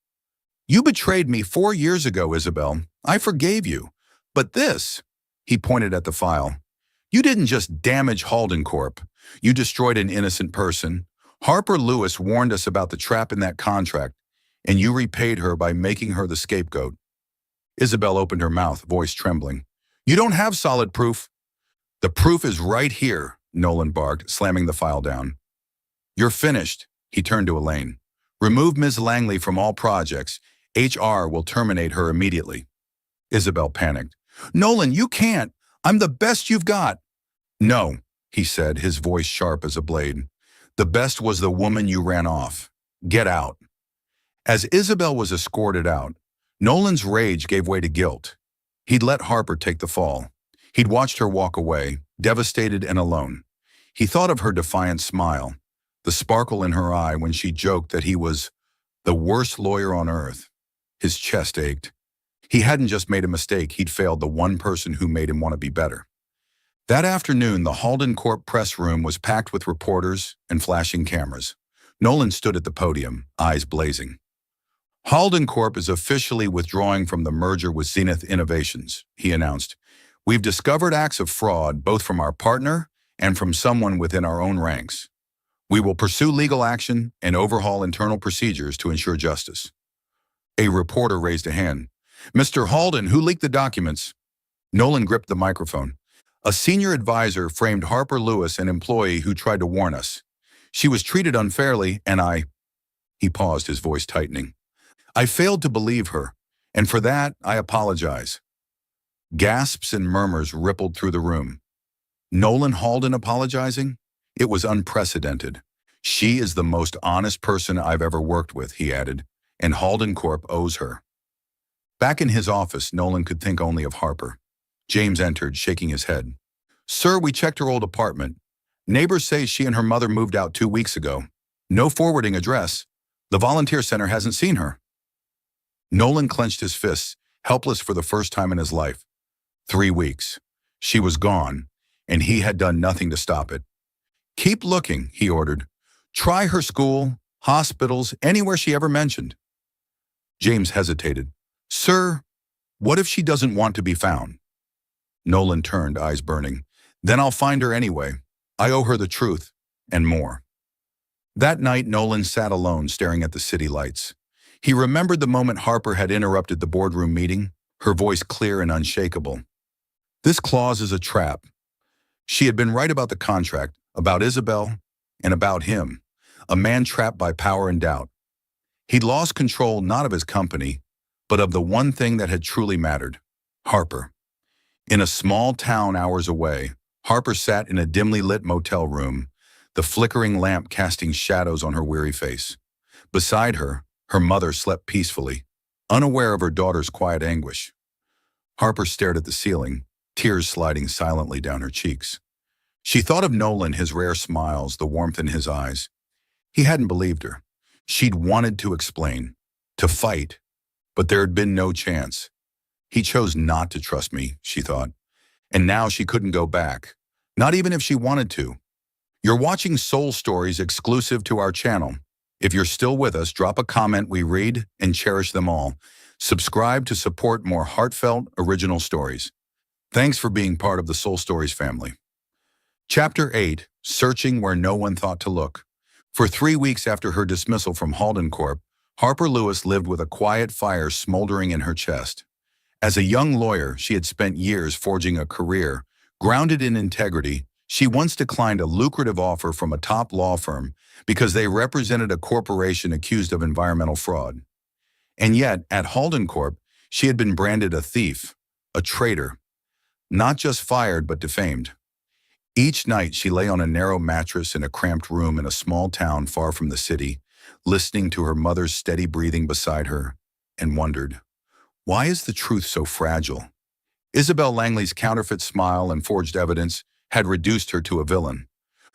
"You betrayed me 4 years ago, Isabel. I forgave you. But this," he pointed at the file, "you didn't just damage Halden Corp. You destroyed an innocent person. Harper Lewis warned us about the trap in that contract, and you repaid her by making her the scapegoat." Isabel opened her mouth, voice trembling. "You don't have solid proof." "The proof is right here," Nolan barked, slamming the file down. "You're finished," he turned to Elaine. "Remove Ms. Langley from all projects. HR will terminate her immediately." Isabel panicked. "Nolan, you can't. I'm the best you've got." "No," he said, his voice sharp as a blade. "The best was the woman you ran off. Get out." As Isabel was escorted out, Nolan's rage gave way to guilt. He'd let Harper take the fall. He'd watched her walk away, devastated and alone. He thought of her defiant smile, the sparkle in her eye when she joked that he was the worst lawyer on earth. His chest ached. He hadn't just made a mistake, he'd failed the one person who made him want to be better. That afternoon, the Halden Corp press room was packed with reporters and flashing cameras. Nolan stood at the podium, eyes blazing. "Halden Corp is officially withdrawing from the merger with Zenith Innovations," he announced. "We've discovered acts of fraud, both from our partner and from someone within our own ranks. We will pursue legal action and overhaul internal procedures to ensure justice." A reporter raised a hand. "Mr. Halden, who leaked the documents?" Nolan gripped the microphone. "A senior advisor framed Harper Lewis, an employee who tried to warn us. She was treated unfairly, and I—" He paused, his voice tightening. "I failed to believe her, and for that, I apologize." Gasps and murmurs rippled through the room. Nolan Halden apologizing? It was unprecedented. "She is the most honest person I've ever worked with," he added, "and Halden Corp owes her." Back in his office, Nolan could think only of Harper. James entered, shaking his head. "Sir, we checked her old apartment. Neighbors say she and her mother moved out 2 weeks ago. No forwarding address. The volunteer center hasn't seen her." Nolan clenched his fists, helpless for the first time in his life. 3 weeks. She was gone, and he had done nothing to stop it. "Keep looking," he ordered. "Try her school, hospitals, anywhere she ever mentioned." James hesitated. "Sir, what if she doesn't want to be found?" Nolan turned, eyes burning. "Then I'll find her anyway. I owe her the truth, and more." That night, Nolan sat alone staring at the city lights. He remembered the moment Harper had interrupted the boardroom meeting, her voice clear and unshakable. This clause is a trap. She had been right about the contract, about Isabel, and about him, a man trapped by power and doubt. He'd lost control not of his company, but of the one thing that had truly mattered, Harper. In a small town hours away, Harper sat in a dimly lit motel room, the flickering lamp casting shadows on her weary face. Beside her, her mother slept peacefully, unaware of her daughter's quiet anguish. Harper stared at the ceiling, tears sliding silently down her cheeks. She thought of Nolan, his rare smiles, the warmth in his eyes. He hadn't believed her. She'd wanted to explain, to fight, but there had been no chance. He chose not to trust me, she thought, and now she couldn't go back, not even if she wanted to. You're watching Soul Stories exclusive to our channel. If you're still with us, drop a comment. We read and cherish them all. Subscribe to support more heartfelt, original stories. Thanks for being part of the Soul Stories family. Chapter 8, Searching Where No One Thought to Look. For 3 weeks after her dismissal from Halden Corp, Harper Lewis lived with a quiet fire smoldering in her chest. As a young lawyer, she had spent years forging a career. Grounded in integrity, she once declined a lucrative offer from a top law firm because they represented a corporation accused of environmental fraud. And yet, at Halden Corp, she had been branded a thief, a traitor, not just fired but defamed. Each night, she lay on a narrow mattress in a cramped room in a small town far from the city, listening to her mother's steady breathing beside her, and wondered, why is the truth so fragile? Isabel Langley's counterfeit smile and forged evidence had reduced her to a villain.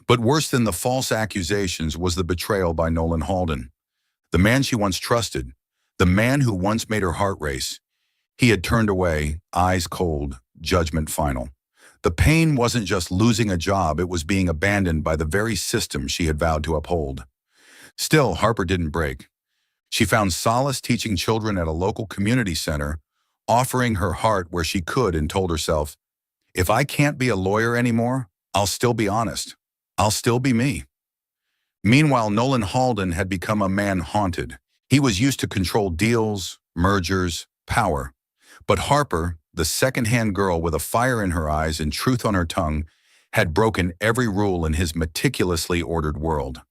But worse than the false accusations was the betrayal by Nolan Halden, the man she once trusted, the man who once made her heart race. He had turned away, eyes cold, judgment final. The pain wasn't just losing a job, it was being abandoned by the very system she had vowed to uphold. Still, Harper didn't break. She found solace teaching children at a local community center, offering her heart where she could, and told herself, if I can't be a lawyer anymore, I'll still be honest. I'll still be me. Meanwhile, Nolan Halden had become a man haunted. He was used to control deals, mergers, power. But Harper, the second-hand girl with a fire in her eyes and truth on her tongue, had broken every rule in his meticulously ordered world.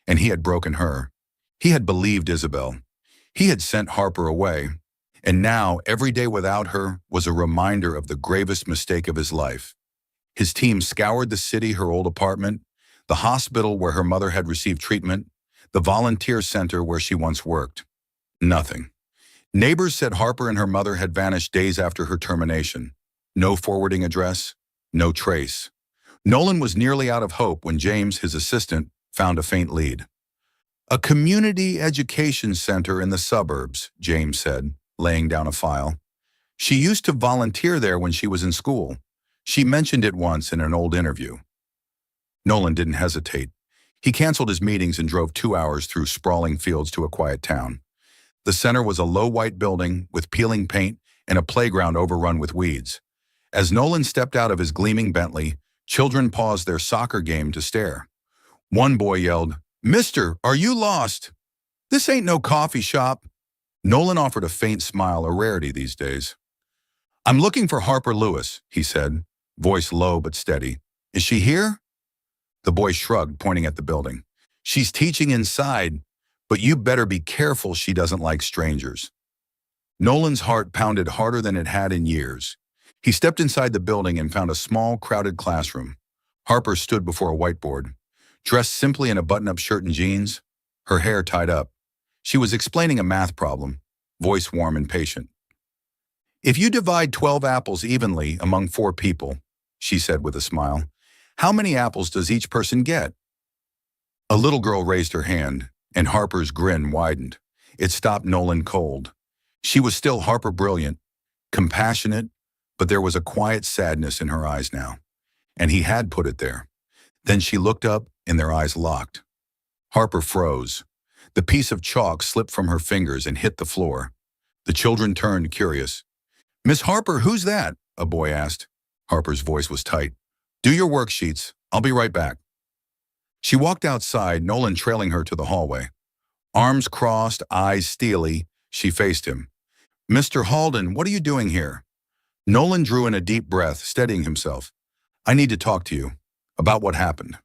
And he had broken her. He had believed Isabel. He had sent Harper away. And now, every day without her was a reminder of the gravest mistake of his life. His team scoured the city, her old apartment, the hospital where her mother had received treatment, the volunteer center where she once worked. Nothing. Neighbors said Harper and her mother had vanished days after her termination. No forwarding address, no trace. Nolan was nearly out of hope when James, his assistant, found a faint lead. A community education center in the suburbs, James said, laying down a file. She used to volunteer there when she was in school. She mentioned it once in an old interview. Nolan didn't hesitate. He canceled his meetings and drove 2 hours through sprawling fields to a quiet town. The center was a low white building with peeling paint and a playground overrun with weeds. As Nolan stepped out of his gleaming Bentley, children paused their soccer game to stare. One boy yelled, "Mister, are you lost? This ain't no coffee shop." Nolan offered a faint smile, a rarity these days. "I'm looking for Harper Lewis," he said, voice low but steady. "Is she here?" The boy shrugged, pointing at the building. "She's teaching inside, but you better be careful she doesn't like strangers." Nolan's heart pounded harder than it had in years. He stepped inside the building and found a small, crowded classroom. Harper stood before a whiteboard. Dressed simply in a button-up shirt and jeans, her hair tied up. She was explaining a math problem, voice warm and patient. "If you divide 12 apples evenly among 4 people," she said with a smile, "how many apples does each person get?" A little girl raised her hand, and Harper's grin widened. It stopped Nolan cold. She was still Harper brilliant, compassionate, but there was a quiet sadness in her eyes now. And he had put it there. Then she looked up, and their eyes locked. Harper froze. The piece of chalk slipped from her fingers and hit the floor. The children turned, curious. "Miss Harper, who's that?" a boy asked. Harper's voice was tight. "Do your worksheets. I'll be right back." She walked outside, Nolan trailing her to the hallway. Arms crossed, eyes steely, she faced him. "Mr. Halden, what are you doing here?" Nolan drew in a deep breath, steadying himself. "I need to talk to you. About what happened."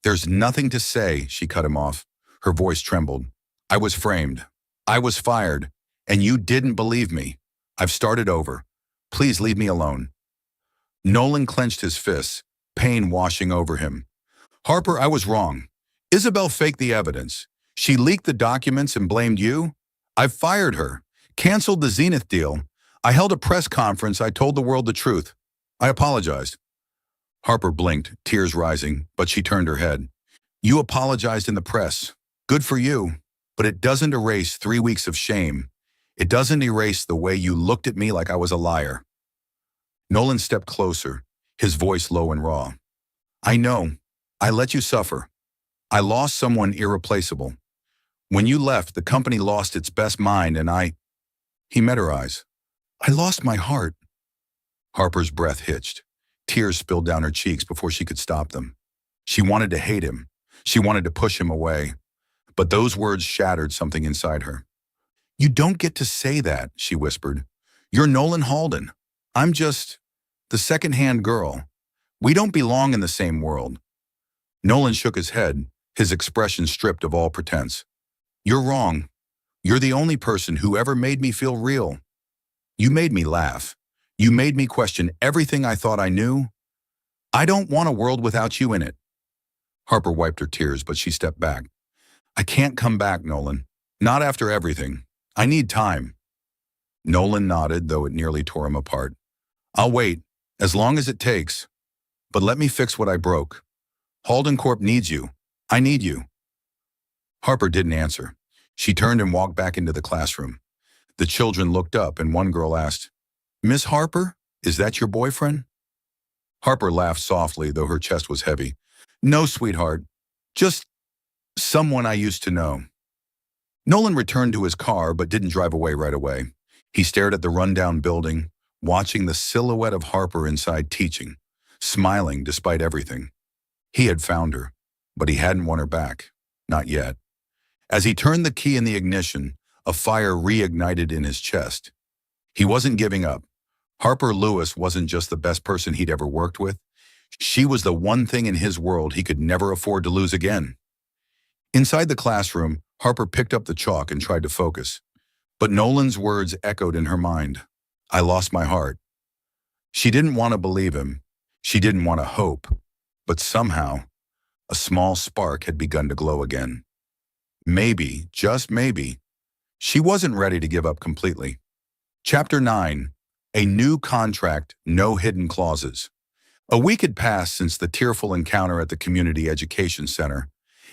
"There's nothing to say," she cut him off. Her voice trembled. "I was framed. I was fired. And you didn't believe me. I've started over. Please leave me alone." Nolan clenched his fists, pain washing over him. "Harper, I was wrong. Isabel faked the evidence. She leaked the documents and blamed you. I've fired her, canceled the Zenith deal. I held a press conference. I told the world the truth. I apologized." Harper blinked, tears rising, but she turned her head. "You apologized in the press. Good for you. But it doesn't erase 3 weeks of shame. It doesn't erase the way you looked at me like I was a liar." Nolan stepped closer, his voice low and raw. "I know. I let you suffer. I lost someone irreplaceable. When you left, the company lost its best mind and I—" He met her eyes. "I lost my heart." Harper's breath hitched. Tears spilled down her cheeks before she could stop them. She wanted to hate him. She wanted to push him away. But those words shattered something inside her. "You don't get to say that," she whispered. "You're Nolan Halden. I'm just the second-hand girl. We don't belong in the same world." Nolan shook his head, his expression stripped of all pretense. "You're wrong. You're the only person who ever made me feel real. You made me laugh. You made me question everything I thought I knew. I don't want a world without you in it." Harper wiped her tears, but she stepped back. "I can't come back, Nolan. Not after everything. I need time." Nolan nodded, though it nearly tore him apart. "I'll wait, as long as it takes. But let me fix what I broke. Halden Corp needs you. I need you." Harper didn't answer. She turned and walked back into the classroom. The children looked up, and one girl asked, "Miss Harper, is that your boyfriend?" Harper laughed softly, though her chest was heavy. "No, sweetheart. Just someone I used to know." Nolan returned to his car but didn't drive away right away. He stared at the rundown building, watching the silhouette of Harper inside teaching, smiling despite everything. He had found her, but he hadn't won her back. Not yet. As he turned the key in the ignition, a fire reignited in his chest. He wasn't giving up. Harper Lewis wasn't just the best person he'd ever worked with. She was the one thing in his world he could never afford to lose again. Inside the classroom, Harper picked up the chalk and tried to focus. But Nolan's words echoed in her mind. "I lost my heart." She didn't want to believe him. She didn't want to hope. But somehow, a small spark had begun to glow again. Maybe, just maybe, she wasn't ready to give up completely. Chapter 9. A New Contract, No Hidden Clauses. A week had passed since the tearful encounter at the Community Education Center,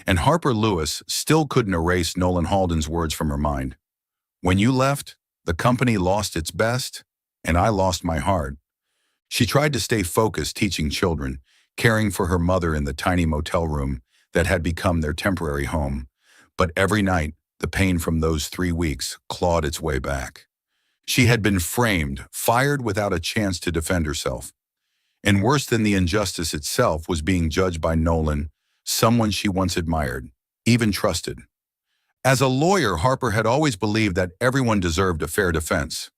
and Harper Lewis still couldn't erase Nolan Halden's words from her mind. "When you left, the company lost its best, and I lost my heart." She tried to stay focused teaching children, caring for her mother in the tiny motel room that had become their temporary home. But every night, the pain from those 3 weeks clawed its way back. She had been framed, fired without a chance to defend herself. And worse than the injustice itself was being judged by Nolan, someone she once admired, even trusted. As a lawyer, Harper had always believed that everyone deserved a fair defense.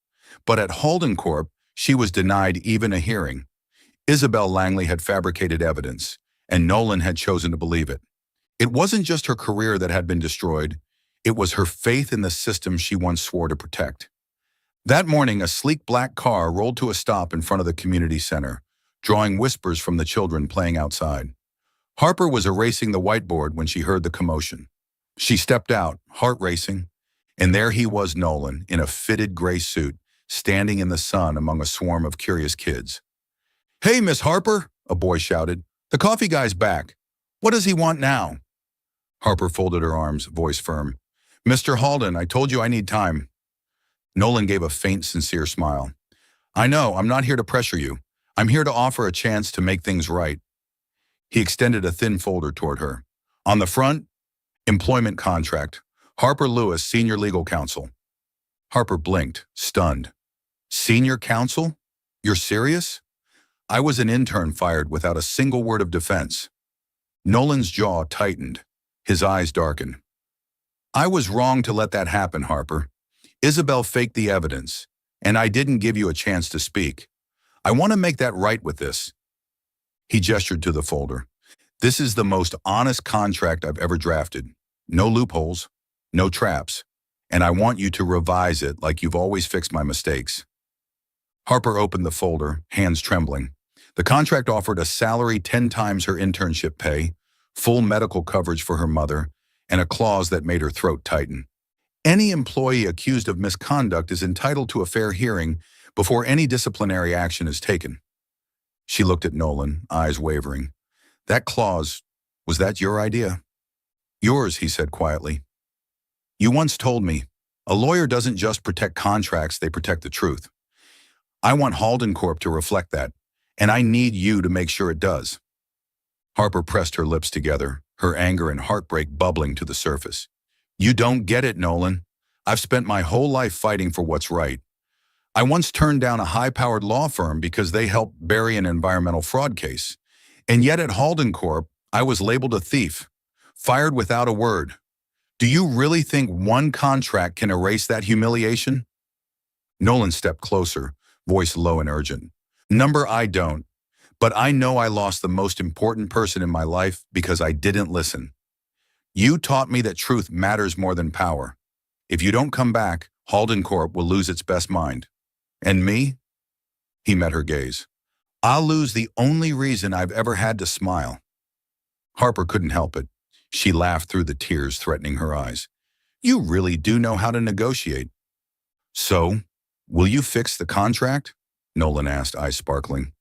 But at Halden Corp, she was denied even a hearing. Isabel Langley had fabricated evidence, and Nolan had chosen to believe it. It wasn't just her career that had been destroyed. It was her faith in the system she once swore to protect. That morning, a sleek black car rolled to a stop in front of the community center, drawing whispers from the children playing outside. Harper was erasing the whiteboard when she heard the commotion. She stepped out, heart racing, and there he was, Nolan, in a fitted gray suit, standing in the sun among a swarm of curious kids. "Hey, Miss Harper," a boy shouted. "The coffee guy's back. What does he want now?" Harper folded her arms, voice firm. "Mr. Halden, I told you I need time." Nolan gave a faint, sincere smile. "I know, I'm not here to pressure you. I'm here to offer a chance to make things right." He extended a thin folder toward her. On the front, employment contract. Harper Lewis, Senior Legal Counsel. Harper blinked, stunned. "Senior counsel? You're serious?" "I was an intern fired without a single word of defense." Nolan's jaw tightened. His eyes darkened. I was wrong to let that happen, Harper. Isabel faked the evidence, and I didn't give you a chance to speak. I want to make that right with this. He gestured to the folder. This is the most honest contract I've ever drafted. No loopholes, no traps, and I want you to revise it like you've always fixed my mistakes. Harper opened the folder, hands trembling. The contract offered a salary 10 times her internship pay, full medical coverage for her mother, and a clause that made her throat tighten. Any employee accused of misconduct is entitled to a fair hearing before any disciplinary action is taken. She looked at Nolan, eyes wavering. That clause, was that your idea? Yours, he said quietly. You once told me, a lawyer doesn't just protect contracts, they protect the truth. I want Halden Corp to reflect that, and I need you to make sure it does. Harper pressed her lips together, her anger and heartbreak bubbling to the surface. You don't get it, Nolan. I've spent my whole life fighting for what's right. I once turned down a high-powered law firm because they helped bury an environmental fraud case. And yet at Halden Corp, I was labeled a thief, fired without a word. Do you really think one contract can erase that humiliation? Nolan stepped closer, voice low and urgent. Number, I don't. But I know I lost the most important person in my life because I didn't listen. You taught me that truth matters more than power. If you don't come back, Halden Corp will lose its best mind. And me? He met her gaze. I'll lose the only reason I've ever had to smile. Harper couldn't help it. She laughed through the tears threatening her eyes. You really do know how to negotiate. So, will you fix the contract? Nolan asked, eyes sparkling.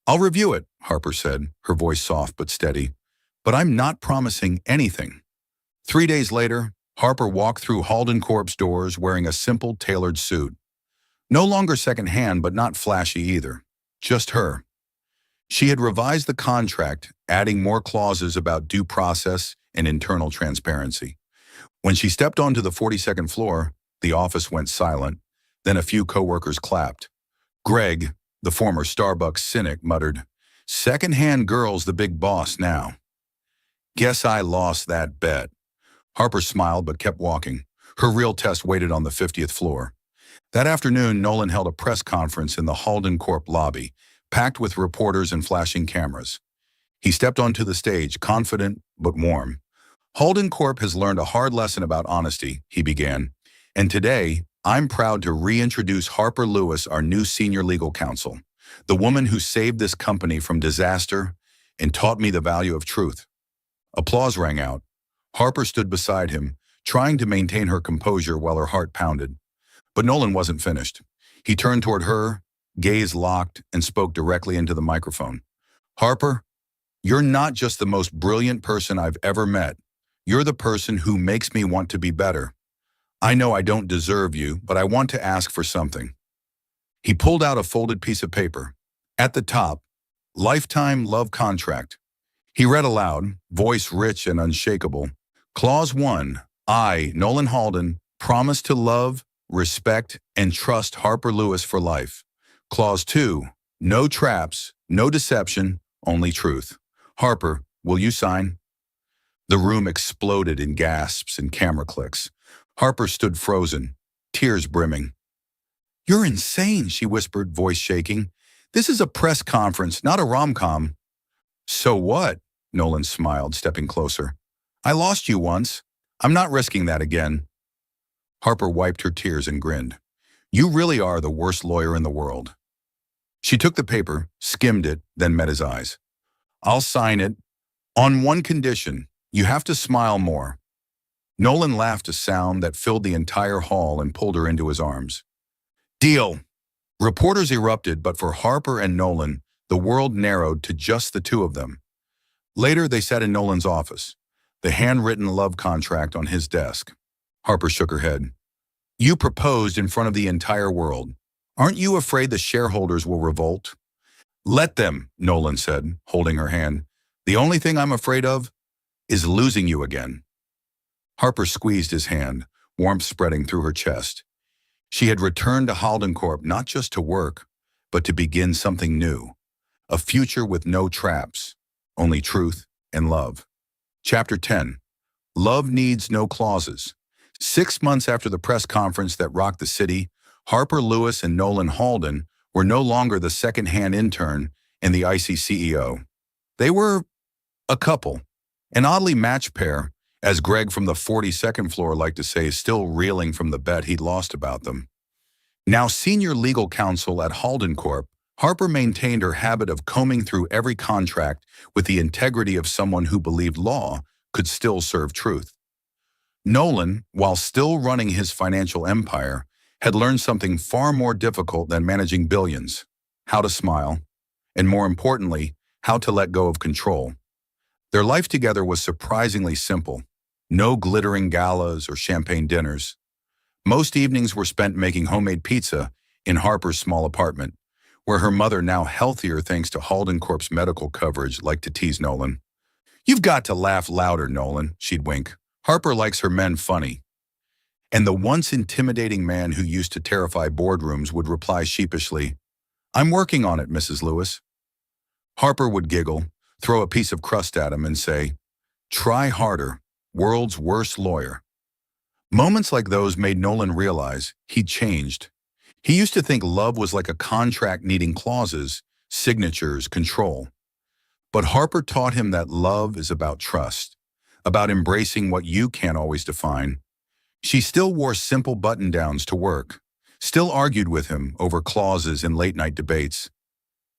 I'll review it, Harper said, her voice soft but steady. But I'm not promising anything. 3 days later, Harper walked through Halden Corp's doors wearing a simple tailored suit. No longer secondhand, but not flashy either. Just her. She had revised the contract, adding more clauses about due process and internal transparency. When she stepped onto the 42nd floor, the office went silent. Then a few coworkers clapped. Greg, the former Starbucks cynic, muttered, "Second-hand girl's the big boss now." Guess I lost that bet. Harper smiled but kept walking. Her real test waited on the 50th floor. That afternoon, Nolan held a press conference in the Halden Corp lobby, packed with reporters and flashing cameras. He stepped onto the stage, confident but warm. Halden Corp has learned a hard lesson about honesty, he began. And today, I'm proud to reintroduce Harper Lewis, our new senior legal counsel, the woman who saved this company from disaster and taught me the value of truth. Applause rang out. Harper stood beside him, trying to maintain her composure while her heart pounded. But Nolan wasn't finished. He turned toward her, gaze locked, and spoke directly into the microphone. Harper, you're not just the most brilliant person I've ever met. You're the person who makes me want to be better. I know I don't deserve you, but I want to ask for something. He pulled out a folded piece of paper. At the top, lifetime love contract. He read aloud, voice rich and unshakable. Clause 1, I, Nolan Halden, promise to love, respect, and trust Harper Lewis for life. Clause 2, no traps, no deception, only truth. Harper, will you sign? The room exploded in gasps and camera clicks. Harper stood frozen, tears brimming. You're insane, she whispered, voice shaking. This is a press conference, not a rom-com. So what? Nolan smiled, stepping closer. I lost you once. I'm not risking that again. Harper wiped her tears and grinned. You really are the worst lawyer in the world. She took the paper, skimmed it, then met his eyes. I'll sign it. On one condition, you have to smile more. Nolan laughed a sound that filled the entire hall and pulled her into his arms. Deal. Reporters erupted, but for Harper and Nolan, the world narrowed to just the two of them. Later, they sat in Nolan's office, the handwritten love contract on his desk. Harper shook her head. You proposed in front of the entire world. Aren't you afraid the shareholders will revolt? Let them, Nolan said, holding her hand. The only thing I'm afraid of is losing you again. Harper squeezed his hand, warmth spreading through her chest. She had returned to Halden Corp not just to work, but to begin something new. A future with no traps, only truth and love. Chapter 10. Love Needs No Clauses. 6 months after the press conference that rocked the city, Harper Lewis and Nolan Halden were no longer the second-hand intern and the icy CEO. They were a couple, an oddly matched pair, as Greg from the 42nd floor liked to say, still reeling from the bet he'd lost about them. Now senior legal counsel at Halden Corp, Harper maintained her habit of combing through every contract with the integrity of someone who believed law could still serve truth. Nolan, while still running his financial empire, had learned something far more difficult than managing billions: how to smile, and more importantly, how to let go of control. Their life together was surprisingly simple. No glittering galas or champagne dinners. Most evenings were spent making homemade pizza in Harper's small apartment, where her mother, now healthier thanks to Halden Corp's medical coverage, liked to tease Nolan. "You've got to laugh louder, Nolan," she'd wink. "Harper likes her men funny." And the once intimidating man who used to terrify boardrooms would reply sheepishly, "I'm working on it, Mrs. Lewis." Harper would giggle, throw a piece of crust at him, and say, "Try harder, world's worst lawyer." Moments like those made Nolan realize he'd changed. He used to think love was like a contract needing clauses, signatures, control. But Harper taught him that love is about trust, about embracing what you can't always define. She still wore simple button-downs to work, still argued with him over clauses in late-night debates,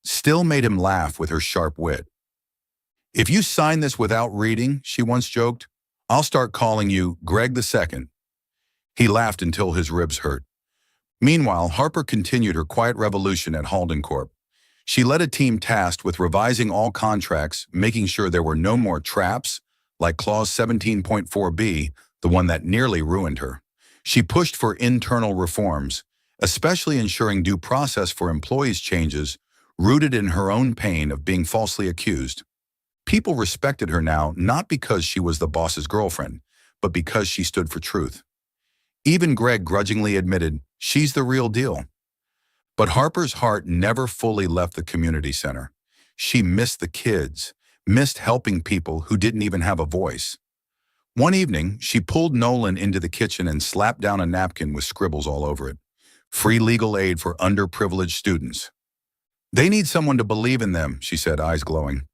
still made him laugh with her sharp wit. "If you sign this without reading," she once joked, "I'll start calling you Greg the Second." He laughed until his ribs hurt. Meanwhile, Harper continued her quiet revolution at Halden Corp. She led a team tasked with revising all contracts, making sure there were no more traps, like Clause 17.4b, the one that nearly ruined her. She pushed for internal reforms, especially ensuring due process for employees changes rooted in her own pain of being falsely accused. People respected her now not because she was the boss's girlfriend, but because she stood for truth. Even Greg grudgingly admitted, "She's the real deal." But Harper's heart never fully left the community center. She missed the kids, missed helping people who didn't even have a voice. One evening, she pulled Nolan into the kitchen and slapped down a napkin with scribbles all over it. "Free legal aid for underprivileged students. They need someone to believe in them," she said, eyes glowing.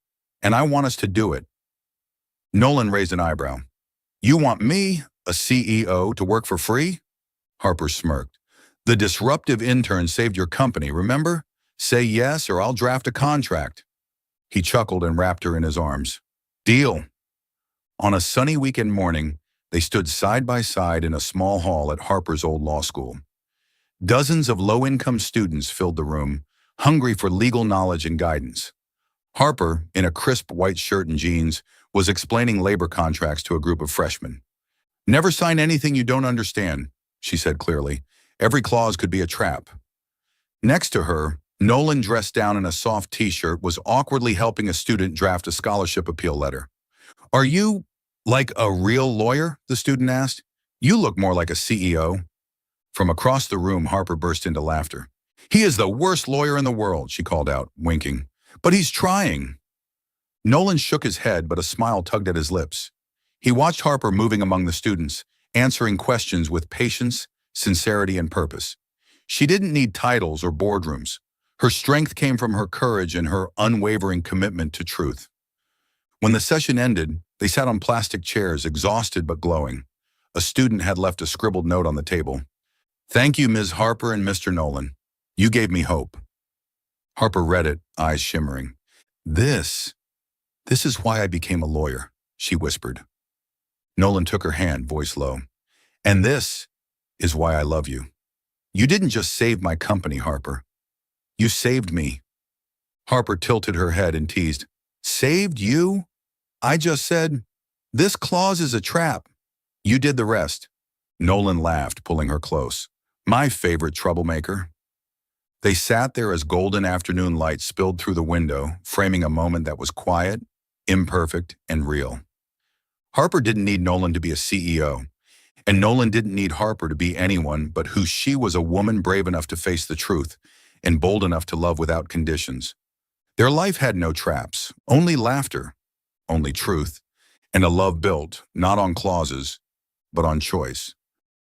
"And I want us to do it." Nolan raised an eyebrow. "You want me, a CEO, to work for free?" Harper smirked. "The disruptive intern saved your company, remember? Say yes or I'll draft a contract." He chuckled and wrapped her in his arms. "Deal." On a sunny weekend morning, they stood side by side in a small hall at Harper's old law school. Dozens of low-income students filled the room, hungry for legal knowledge and guidance. Harper, in a crisp white shirt and jeans, was explaining labor contracts to a group of freshmen. "Never sign anything you don't understand," she said clearly. "Every clause could be a trap." Next to her, Nolan, dressed down in a soft t-shirt, was awkwardly helping a student draft a scholarship appeal letter. "Are you, like, a real lawyer?" the student asked. "You look more like a CEO." From across the room, Harper burst into laughter. "He is the worst lawyer in the world," she called out, winking. "But he's trying." Nolan shook his head, but a smile tugged at his lips. He watched Harper moving among the students, answering questions with patience, sincerity, and purpose. She didn't need titles or boardrooms. Her strength came from her courage and her unwavering commitment to truth. When the session ended, they sat on plastic chairs, exhausted but glowing. A student had left a scribbled note on the table. "Thank you, Ms. Harper and Mr. Nolan. You gave me hope." Harper read it, eyes shimmering. This is why I became a lawyer," she whispered. Nolan took her hand, voice low. "And this is why I love you. You didn't just save my company, Harper. You saved me." Harper tilted her head and teased, "Saved you? I just said, this clause is a trap. You did the rest." Nolan laughed, pulling her close. "My favorite troublemaker." They sat there as golden afternoon light spilled through the window, framing a moment that was quiet, imperfect, and real. Harper didn't need Nolan to be a CEO, and Nolan didn't need Harper to be anyone but who she was: a woman brave enough to face the truth and bold enough to love without conditions. Their life had no traps, only laughter, only truth, and a love built not on clauses, but on choice.